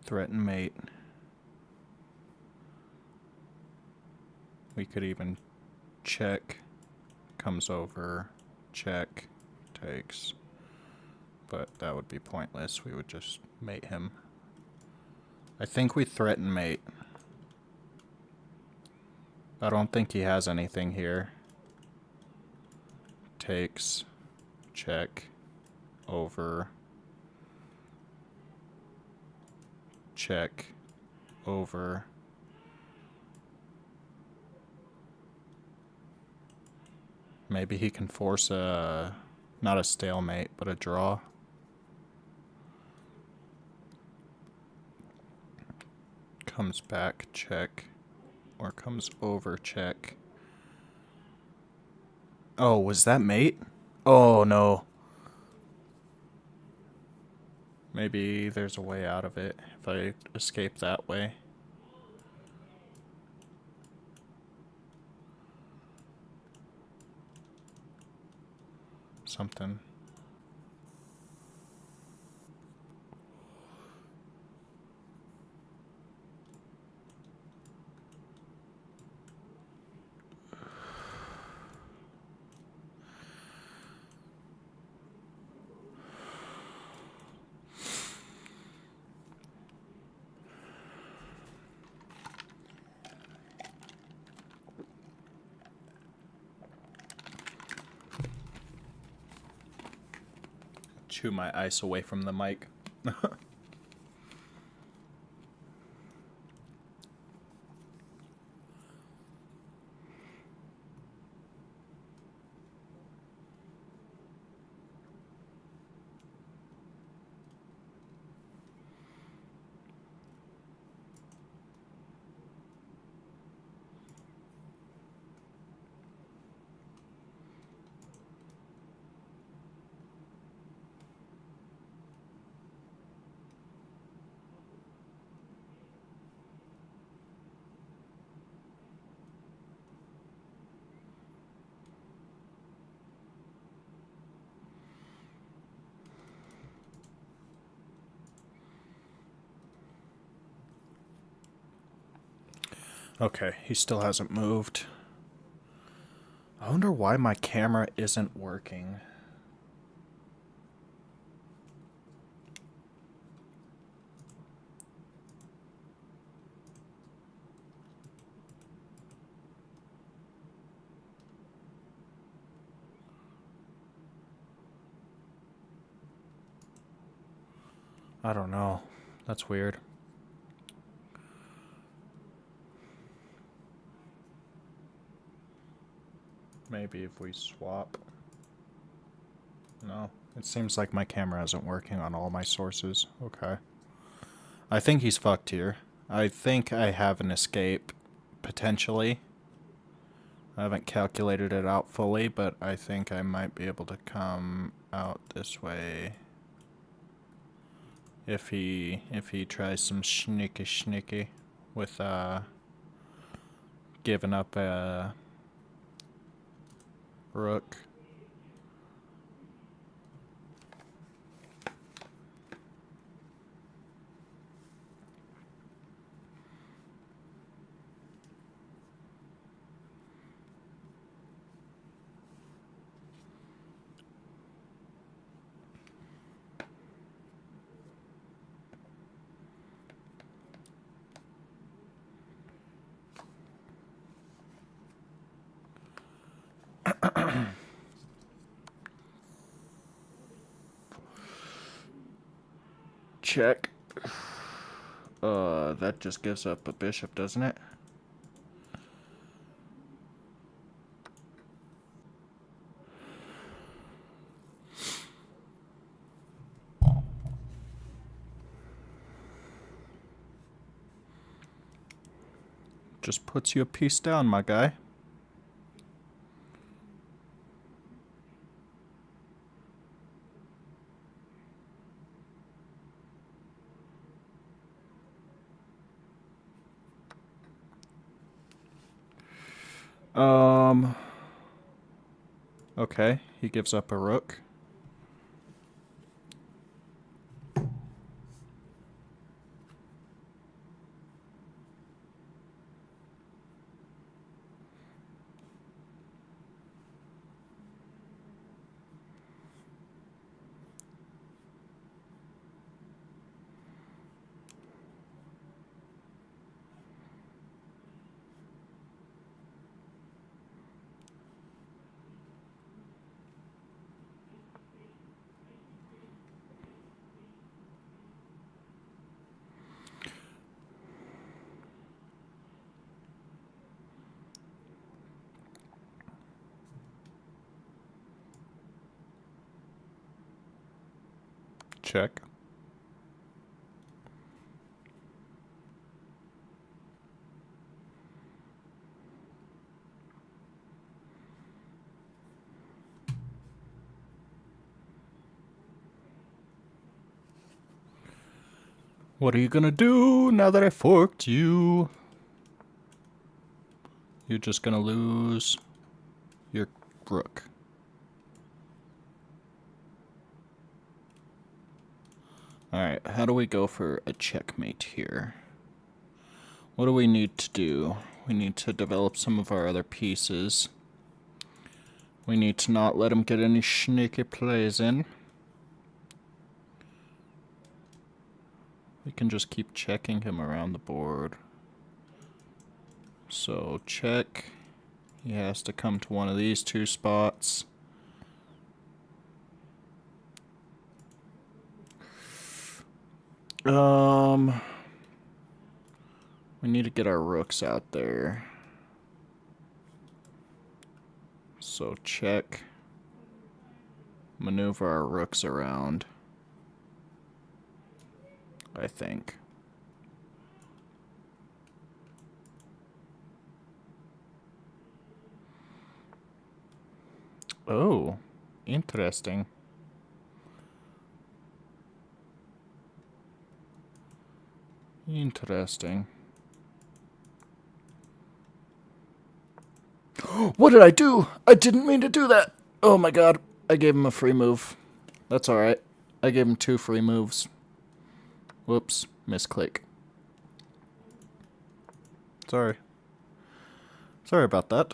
Threaten mate. We could even check, comes over, check, takes. But that would be pointless. We would just mate him. I think we threaten mate. I don't think he has anything here. Takes, check, over, check, over. Maybe he can force a, not a stalemate, but a draw. Comes back, check, or comes over, check. Oh, was that mate? Oh, no. Maybe there's a way out of it if I escape that way. Something. Chew my ice away from the mic. Okay, he still hasn't moved. I wonder why my camera isn't working. I don't know. That's weird. Maybe if we swap. No, it seems like my camera isn't working on all my sources. Okay. I think he's fucked here. I think I have an escape, potentially. I haven't calculated it out fully, but I think I might be able to come out this way. If he tries some sneaky with giving up a rook. Check. That just gives up a bishop, doesn't it? Just puts you a piece down, my guy. Okay, he gives up a rook. Check. What are you gonna do now that I forked you? You're just gonna lose your rook. Alright, how do we go for a checkmate here? What do we need to do? We need to develop some of our other pieces. We need to not let him get any sneaky plays in. We can just keep checking him around the board. So check. He has to come to one of these two spots. We need to get our rooks out there. So check. Maneuver our rooks around. I think. Oh, interesting. Interesting. What did I do? I didn't mean to do that. Oh my god. I gave him a free move. That's alright. I gave him 2 free moves. Whoops. Misclick. Sorry. Sorry about that.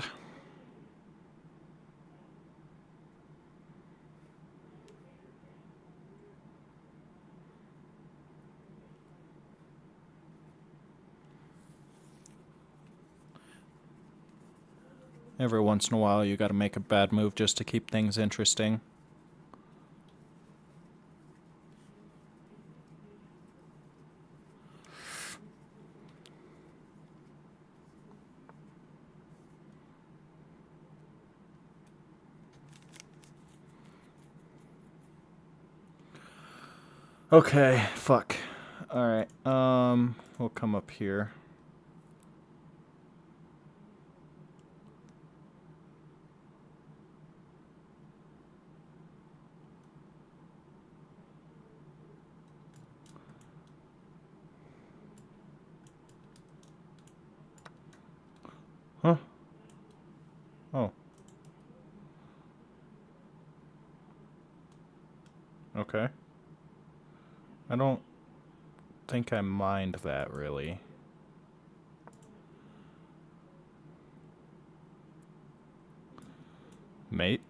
Every once in a while, you gotta make a bad move just to keep things interesting. Okay, fuck. Alright, we'll come up here. Huh? Oh. Okay. I don't think I mind that, really. Mate?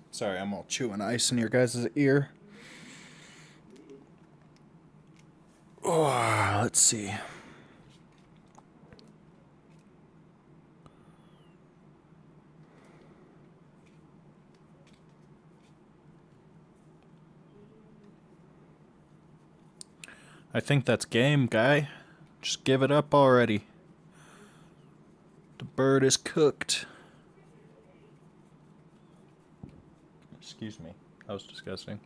Sorry, I'm all chewing ice in your guys' ear. Oh, let's see. I think that's game, guy. Just give it up already. The bird is cooked. Excuse me. That was disgusting.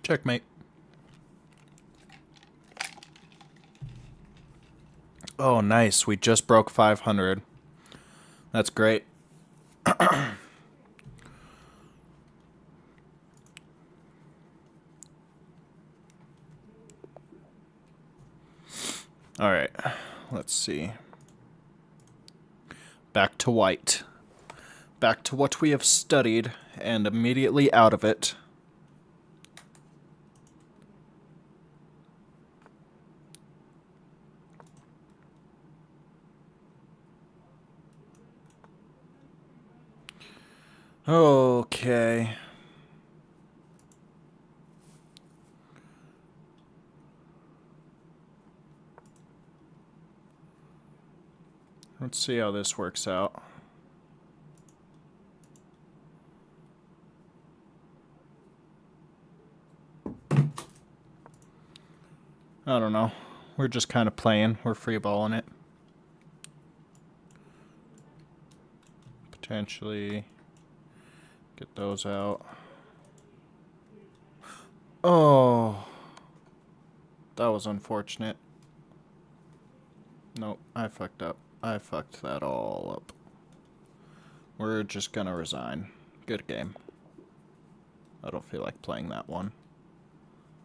Checkmate. Oh, nice. We just broke 500. That's great. Alright. Let's see. Back to white. Back to what we have studied, and immediately out of it. Okay. Let's see how this works out. I don't know. We're just kind of playing. We're freeballing it. Potentially get those out. Oh. That was unfortunate. Nope, I fucked up. I fucked that all up. We're just gonna resign. Good game. I don't feel like playing that one.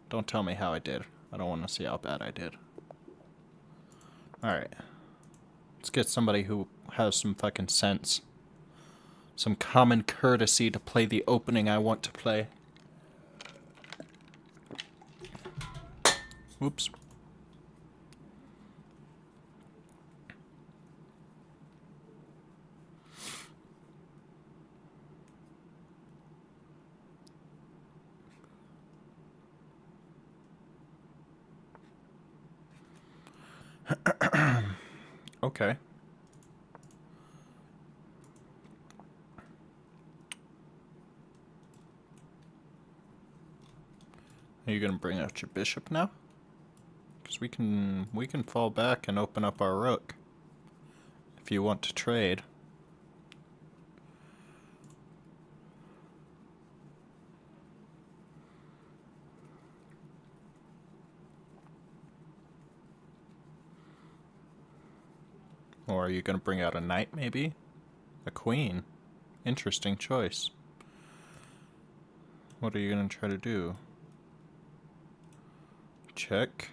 Don't tell me how I did. I don't want to see how bad I did. Alright. Let's get somebody who has some fucking sense. Some common courtesy to play the opening I want to play. Whoops. Okay. Are you gonna bring out your bishop now? Because we can fall back and open up our rook. If you want to trade. Or are you gonna bring out a knight, maybe? A queen. Interesting choice. What are you gonna try to do? Check.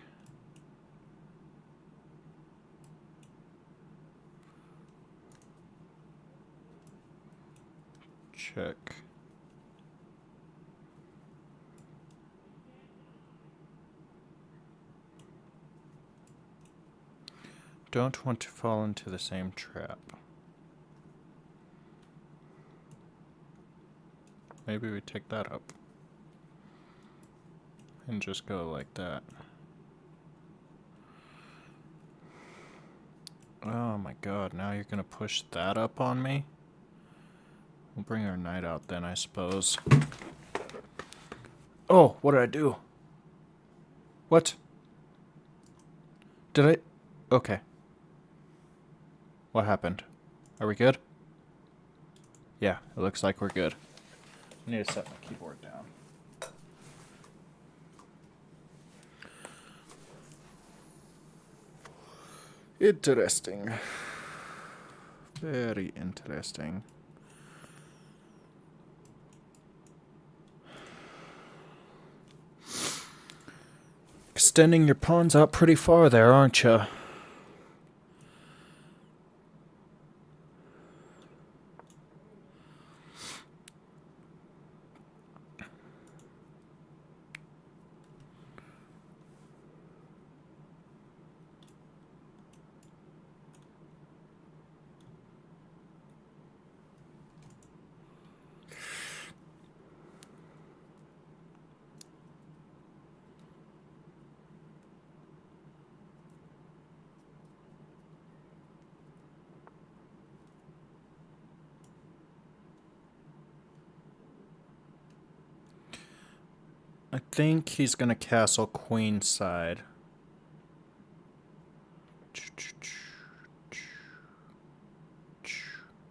Check. Don't want to fall into the same trap. Maybe we take that up. And just go like that. Oh my god, now you're gonna push that up on me? We'll bring our knight out then, I suppose. Oh, what did I do? What? Did I? Okay. What happened? Are we good? Yeah, it looks like we're good. I need to set my keyboard down. Interesting. Very interesting. Extending your pawns out pretty far there, aren't you? I think he's gonna castle queenside.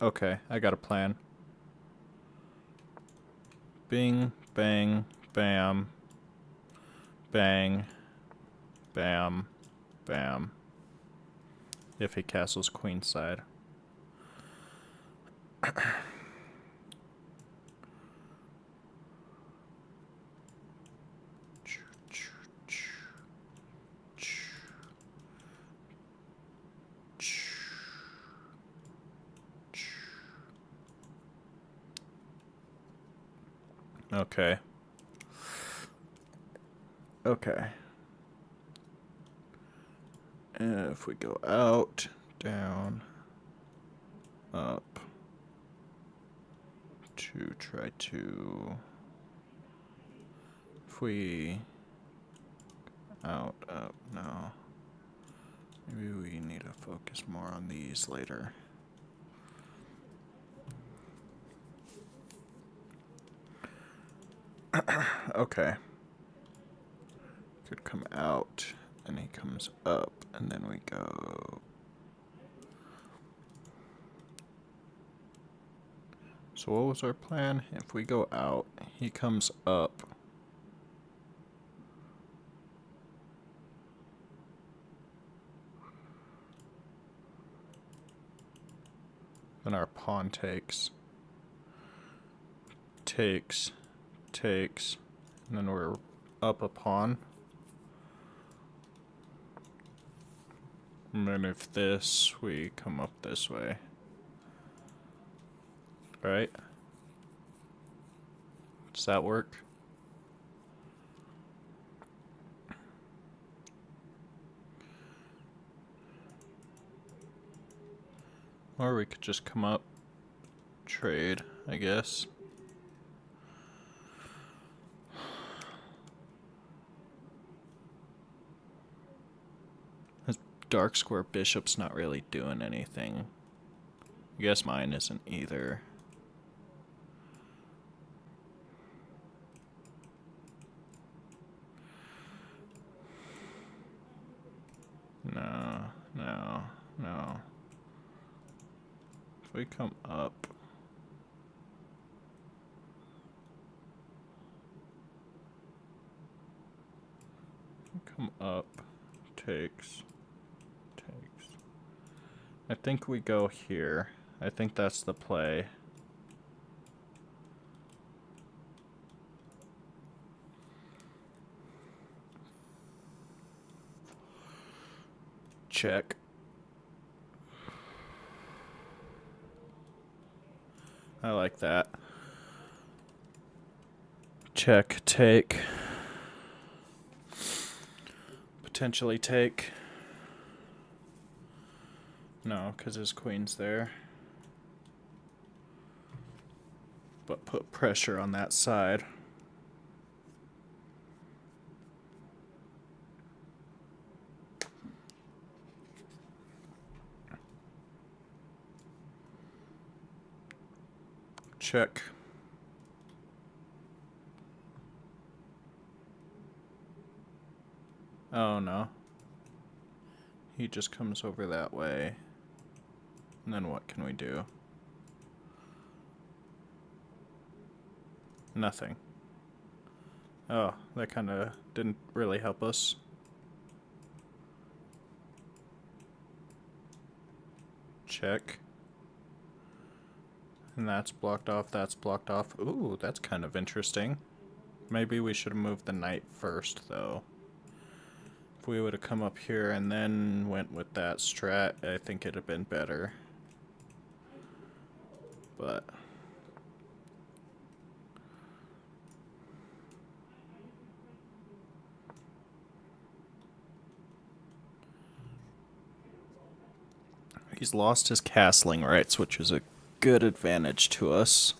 Okay, I got a plan. Bing, bang, bam. Bang, bam, bam. If he castles queenside. Okay. Okay. If we go out, down, up, to try to... If we... Out, up, no. Maybe we need to focus more on these later. Okay. Could come out, and he comes up, and then we go... So what was our plan? If we go out, he comes up. Then our pawn takes, and then we're up a pawn. And then if this, we come up this way. Right? Does that work? Or we could just come up, trade, I guess. This dark square bishop's not really doing anything. I guess mine isn't either. No, no, no. If we come up... Come up, takes. I think we go here. I think that's the play. Check. I like that. Check, take. Potentially take. No, because his queen's there. But put pressure on that side. Check. Oh no. He just comes over that way. And then what can we do? Nothing. Oh, that kind of didn't really help us. Check. And that's blocked off, that's blocked off. Ooh, that's kind of interesting. Maybe we should have moved the knight first, though. If we would have come up here and then went with that strat, I think it'd have been better. But... he's lost his castling rights, which is a good advantage to us.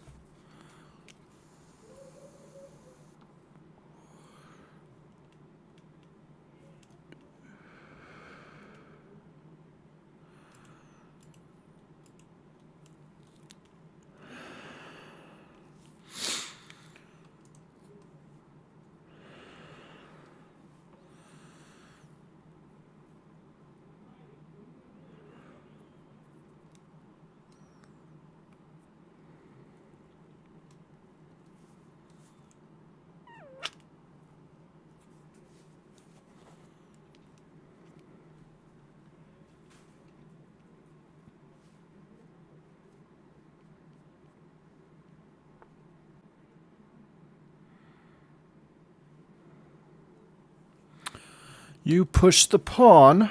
You push the pawn.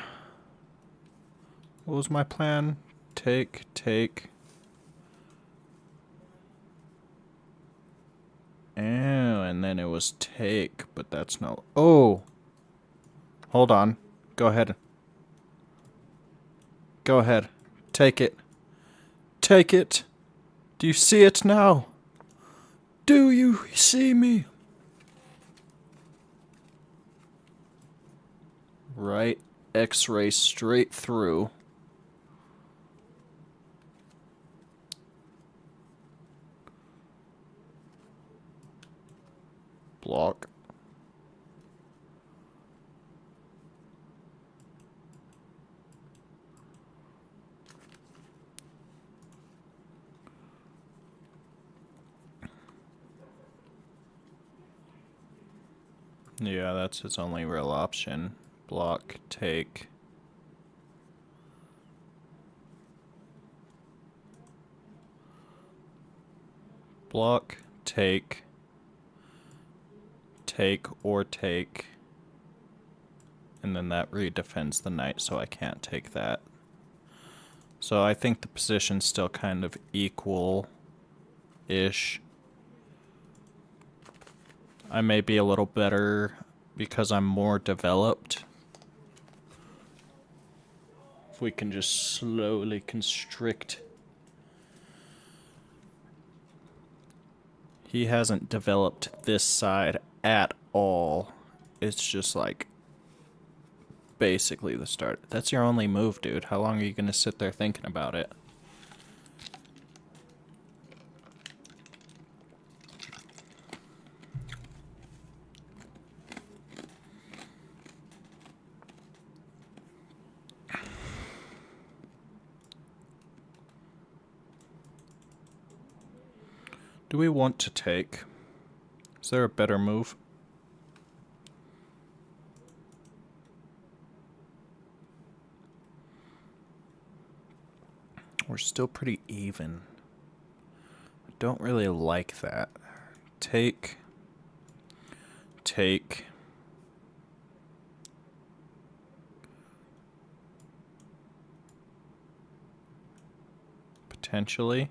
What was my plan? Take, take. Oh, and then it was take, but that's no... Oh! Hold on. Go ahead. Go ahead. Take it. Take it. Do you see it now? Do you see me? Right X-ray straight through. Block. Yeah, that's his only real option. Block, take. Block, take. Take or take. And then that redefends the knight, so I can't take that. So I think the position's still kind of equal-ish. I may be a little better because I'm more developed. If we can just slowly constrict. He hasn't developed this side at all. It's just like basically the start. That's your only move, dude. How long are you gonna sit there thinking about it? Do we want to take? Is there a better move? We're still pretty even. I don't really like that. Take. Take. Potentially.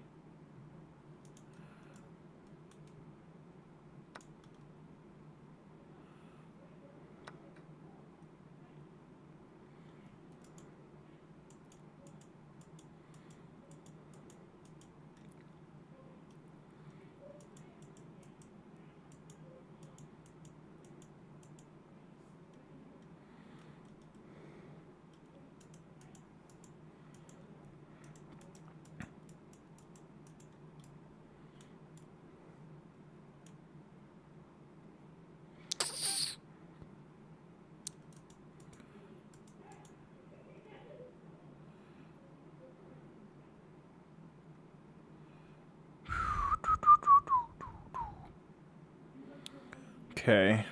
Okay.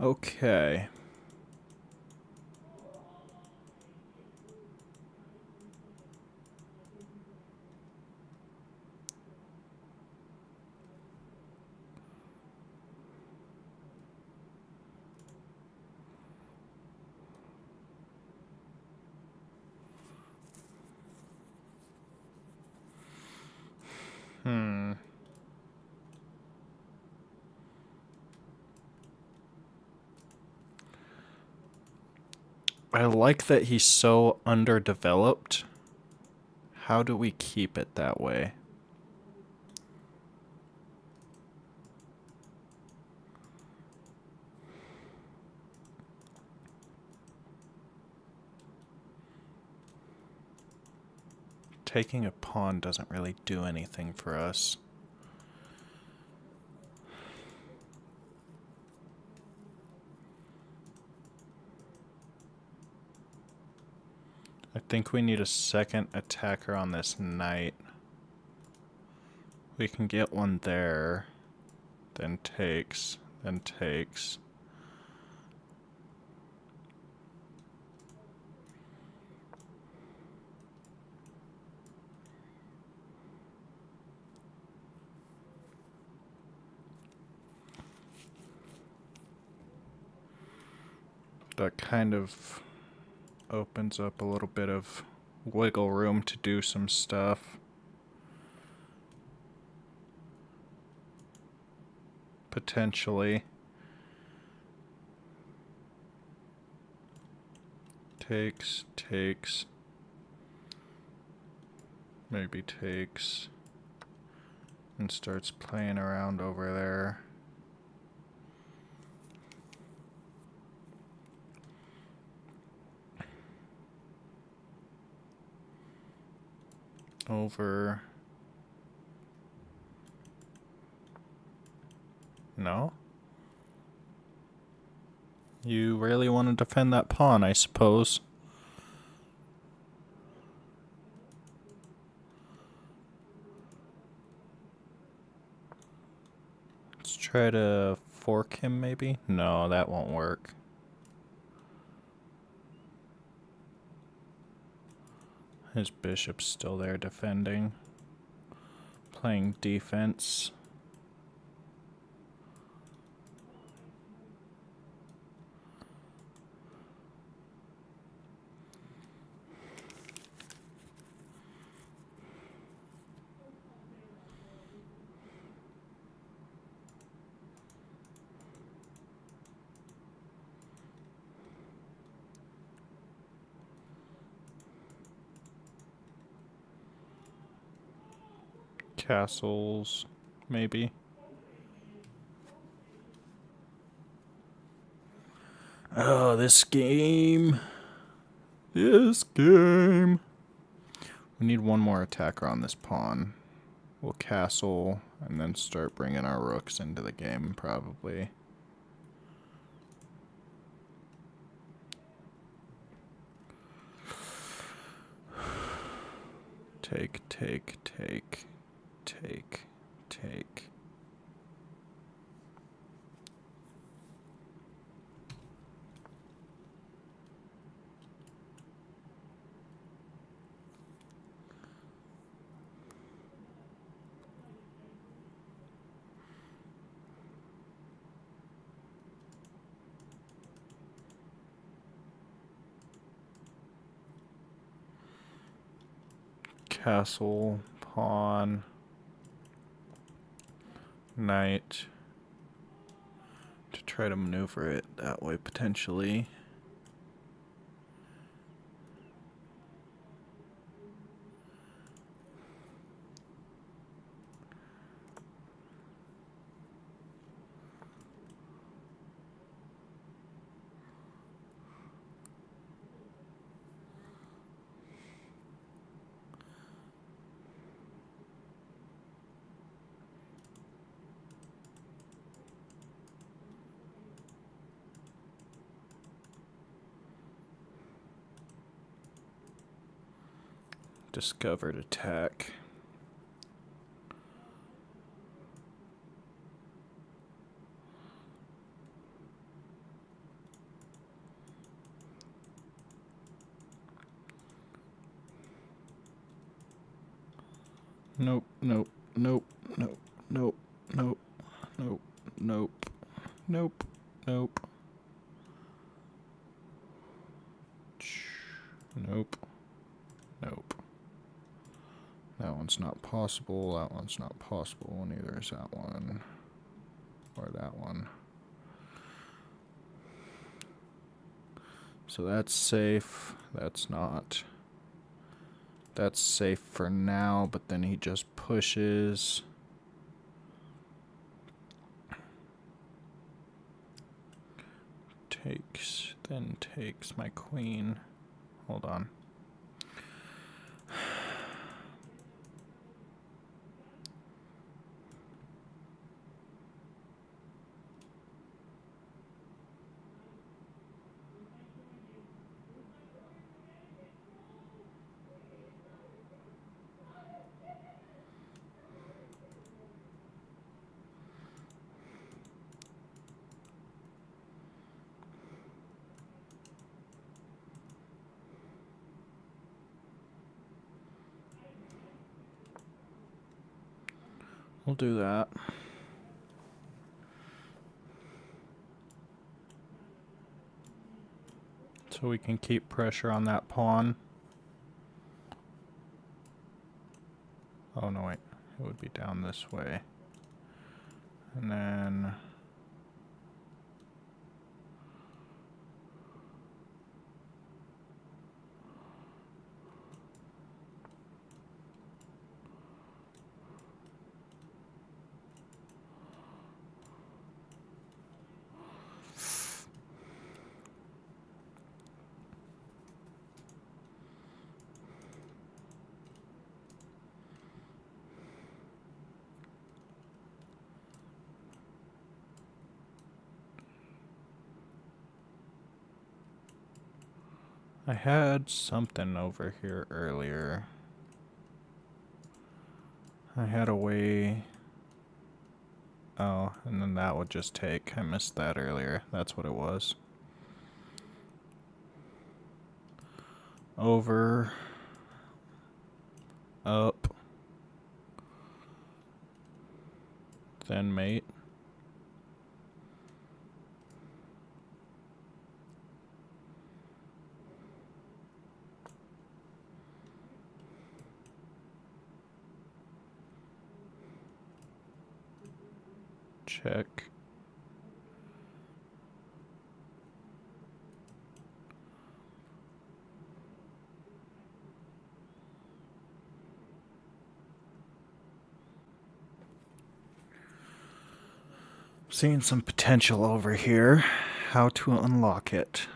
Okay. I like that he's so underdeveloped. How do we keep it that way? Taking a pawn doesn't really do anything for us. I think we need a second attacker on this knight. We can get one there, then takes, then takes. That kind of opens up a little bit of wiggle room to do some stuff. Potentially. Takes, takes. Maybe takes. And starts playing around over there. Over. No? You really want to defend that pawn, I suppose. Let's try to fork him, maybe? No, that won't work. His bishop's still there defending. Playing defense. Castles, maybe. Oh, this game. This game. We need one more attacker on this pawn. We'll castle and then start bringing our rooks into the game, probably. Take, take, take, take, take. Castle, pawn, knight, to try to maneuver it that way potentially. Discovered attack. Nope, nope, nope, nope, nope, nope, nope, nope, nope, nope. Nope. Nope. That one's not possible. That one's not possible. Neither is that one. Or that one. So that's safe. That's not. That's safe for now, but then he just pushes. Then takes my queen. Hold on. We'll do that. So we can keep pressure on that pawn. Oh no, wait. It would be down this way. And then... I had something over here earlier. I had a way... Oh, and then that would just take. I missed that earlier. That's what it was. Over. Up. Then mate. Check. Seeing some potential over here. How to unlock it.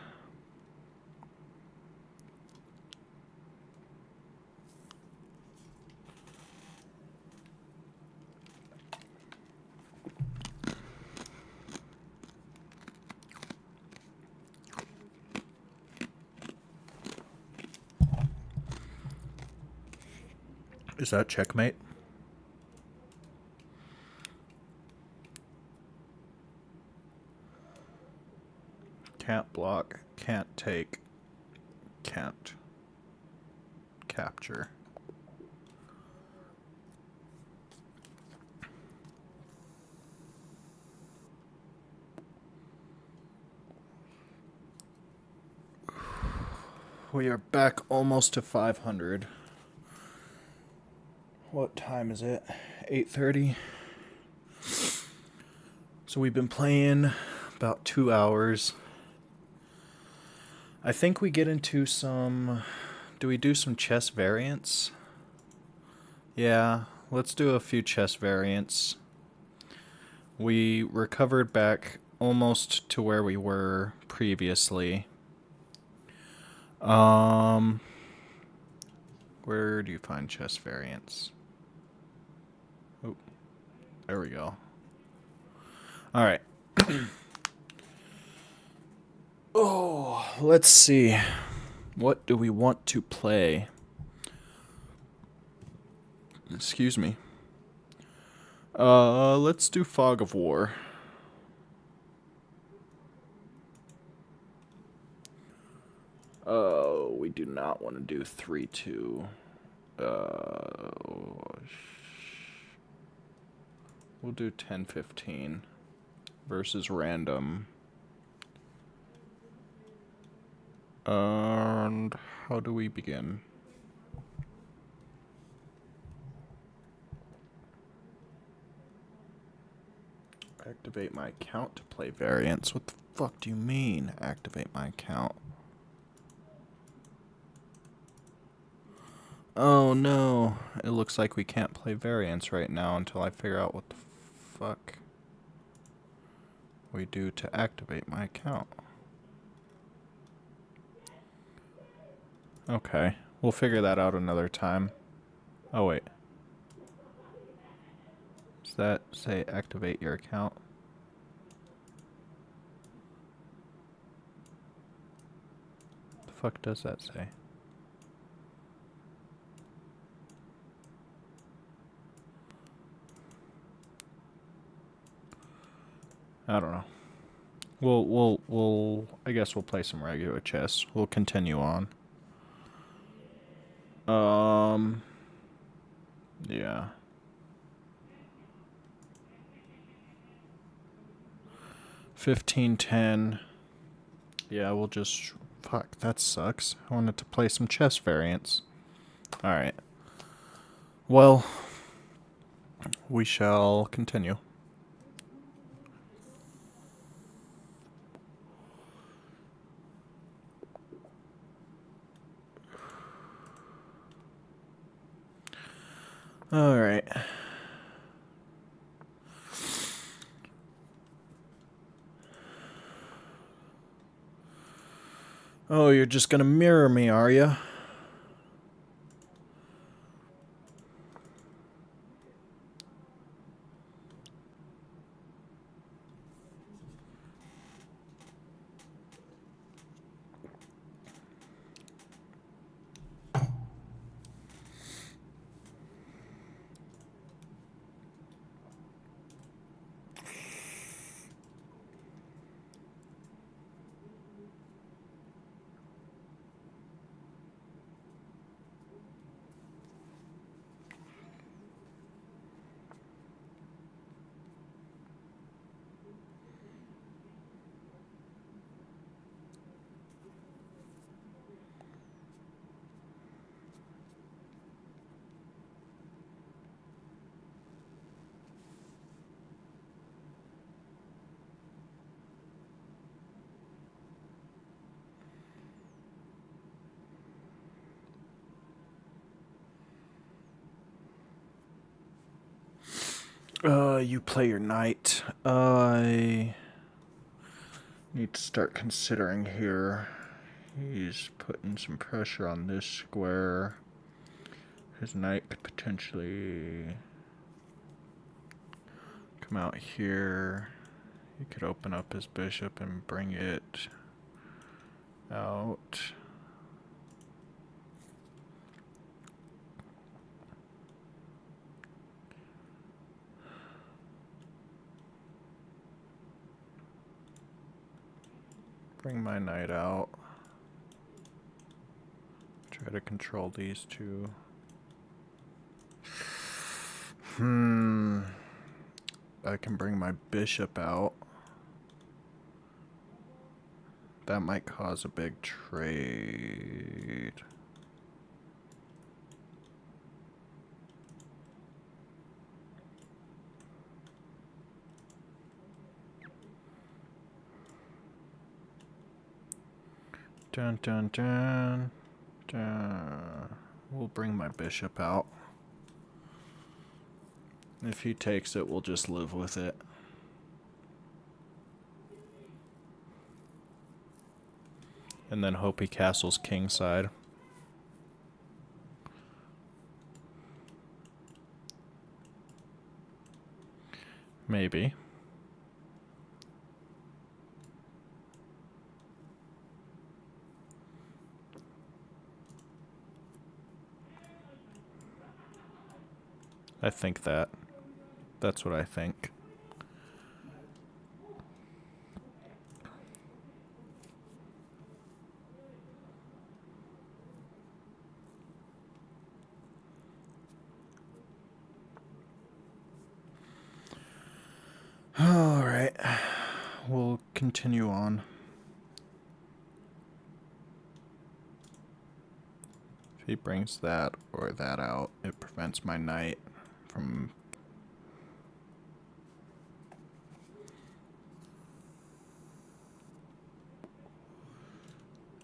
Is that checkmate? Can't block, can't take, can't capture. We are back almost to 500. What time is it? 8:30. So we've been playing about 2 hours. I think we get into some... Do we do some chess variants? Yeah, let's do a few chess variants. We recovered back almost to where we were previously. Where do you find chess variants? Oh, there we go. All right. Oh, let's see. What do we want to play? Excuse me. Let's do Fog of War. Oh, we do not want to do 3-2. We'll do 1015 versus random. And how do we begin? Activate my account to play variants. What the fuck do you mean, activate my account? Oh no, it looks like we can't play variants right now until I figure out what the fuck we do to activate my account. Okay, we'll figure that out another time. Oh wait. Does that say activate your account? The fuck does that say? I don't know. I guess we'll play some regular chess. We'll continue on. Yeah. $15.10. Yeah, we'll just... Fuck, that sucks. I wanted to play some chess variants. Alright. Well, we shall continue. Alright. Oh, you're just gonna mirror me, are you? You play your knight. I need to start considering here. He's putting some pressure on this square. His knight could potentially come out here. He could open up his bishop and bring it out. Bring my knight out. Try to control these two. I can bring my bishop out. That might cause a big trade. Dun dun dun dun. We'll bring my bishop out. If he takes it, we'll just live with it. And then hope he castles kingside. Maybe. I think that. That's what I think. continue on. If he brings that or that out, it prevents my knight from...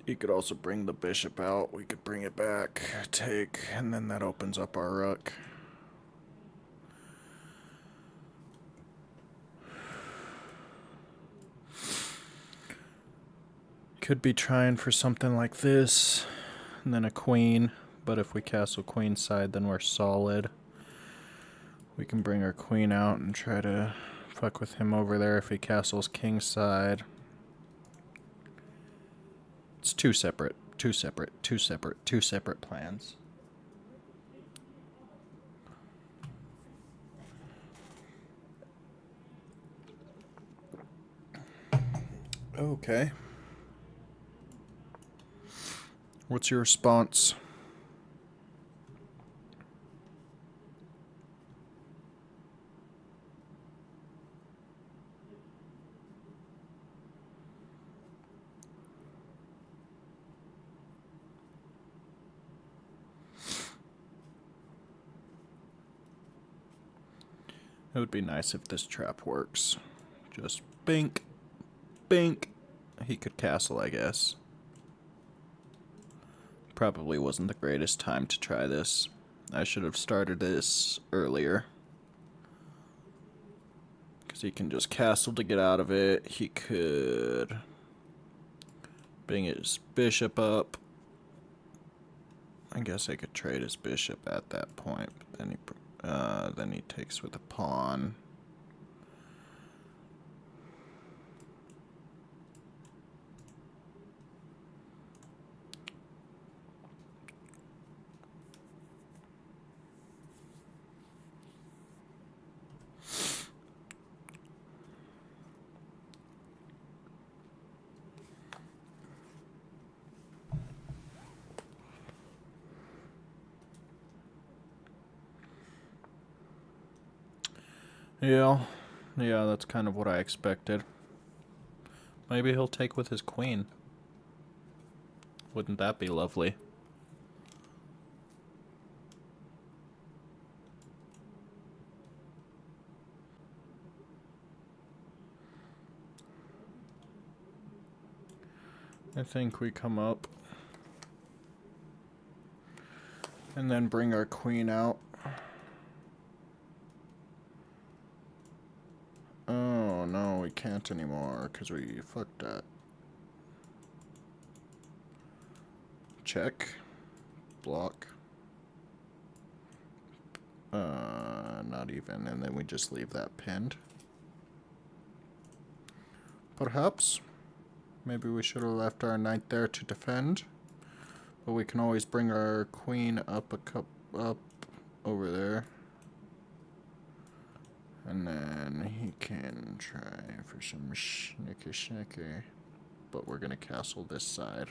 He could also bring the bishop out. We could bring it back, take, and then that opens up our rook. Could be trying for something like this, and then a queen. But if we castle queen side, then we're solid. We can bring our queen out and try to fuck with him over there if he castles king side. It's two separate plans. Okay. What's your response? It would be nice if this trap works. Just bink, bink. He could castle, I guess. Probably wasn't the greatest time to try this. I should have started this earlier. Because he can just castle to get out of it. He could bring his bishop up. I guess I could trade his bishop at that point, but then he takes with a pawn. Yeah, that's kind of what I expected. Maybe he'll take with his queen. Wouldn't that be lovely? I think we come up and then bring our queen out. Oh no, we can't anymore because we fucked that. Check. Block. Not even, and then we just leave that pinned. Perhaps. Maybe we should have left our knight there to defend. But we can always bring our queen up up over there. And then he can try for some schnicker. But we're gonna castle this side.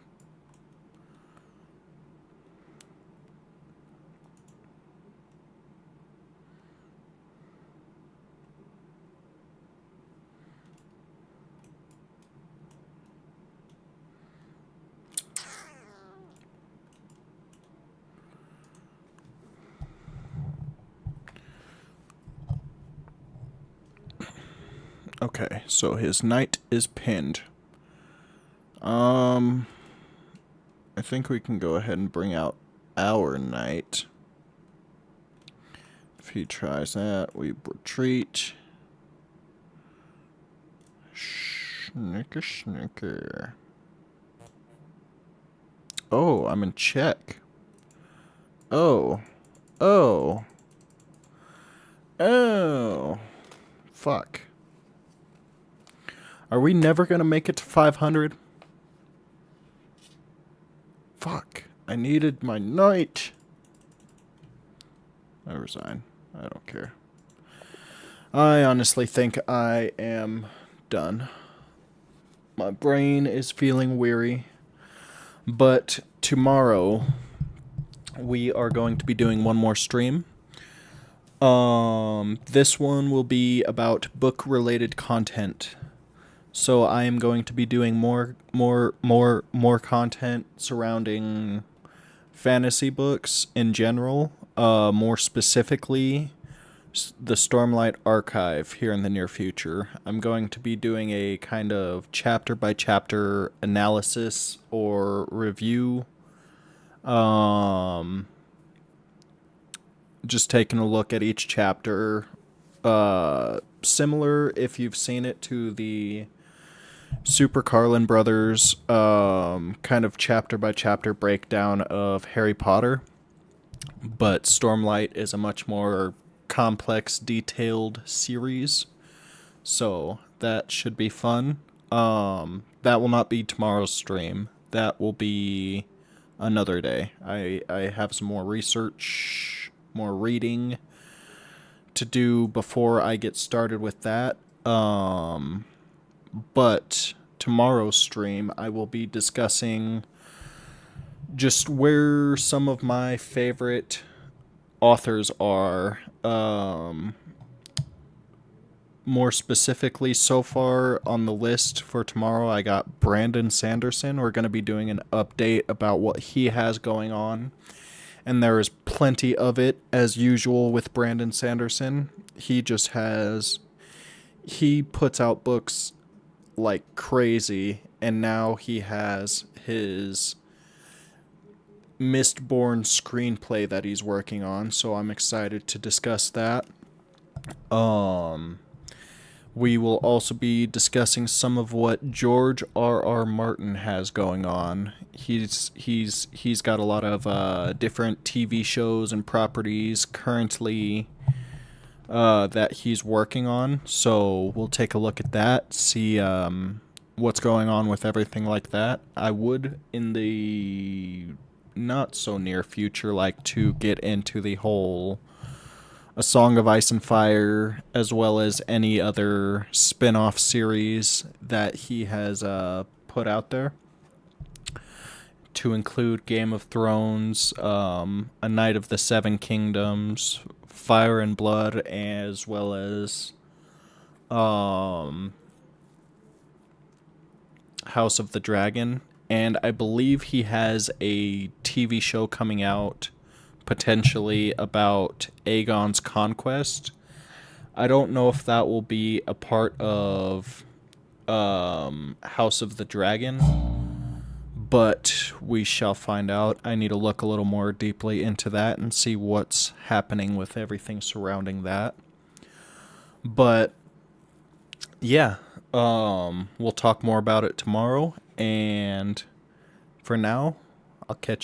Okay, so his knight is pinned. I think we can go ahead and bring out our knight. If he tries that, we retreat. Schnicker. Oh, I'm in check. Oh. Fuck. Are we never gonna make it to 500? Fuck. I needed my knight. I resign. I don't care. I honestly think I am done. My brain is feeling weary. But tomorrow, we are going to be doing one more stream. This one will be about book-related content. So I am going to be doing more content surrounding fantasy books in general. More specifically, the Stormlight Archive here in the near future. I'm going to be doing a kind of chapter by chapter analysis or review. Um, just taking a look at each chapter. Similar, if you've seen it, to the Super Carlin Brothers kind of chapter by chapter breakdown of Harry Potter. But Stormlight is a much more complex, detailed series. So that should be fun. That will not be tomorrow's stream. That will be another day. I have some more research, more reading to do before I get started with that. But tomorrow's stream, I will be discussing just where some of my favorite authors are. More specifically, so far on the list for tomorrow, I got Brandon Sanderson. We're going to be doing an update about what he has going on. And there is plenty of it, as usual, with Brandon Sanderson. He puts out books like crazy, and now he has his Mistborn screenplay that he's working on, so I'm excited to discuss that. We will also be discussing some of what George R.R. Martin has going on. He's got a lot of different TV shows and properties currently that he's working on. So we'll take a look at that, see what's going on with everything like that. I would, in the not so near future, like to get into the whole A Song of Ice and Fire, as well as any other spin-off series that he has put out there, to include Game of Thrones, A Knight of the Seven Kingdoms, Fire and Blood, as well as House of the Dragon. And I believe he has a TV show coming out potentially about Aegon's conquest. I don't know if that will be a part of House of the Dragon, but we shall find out. I need to look a little more deeply into that and see what's happening with everything surrounding that. But yeah, we'll talk more about it tomorrow, and for now, I'll catch you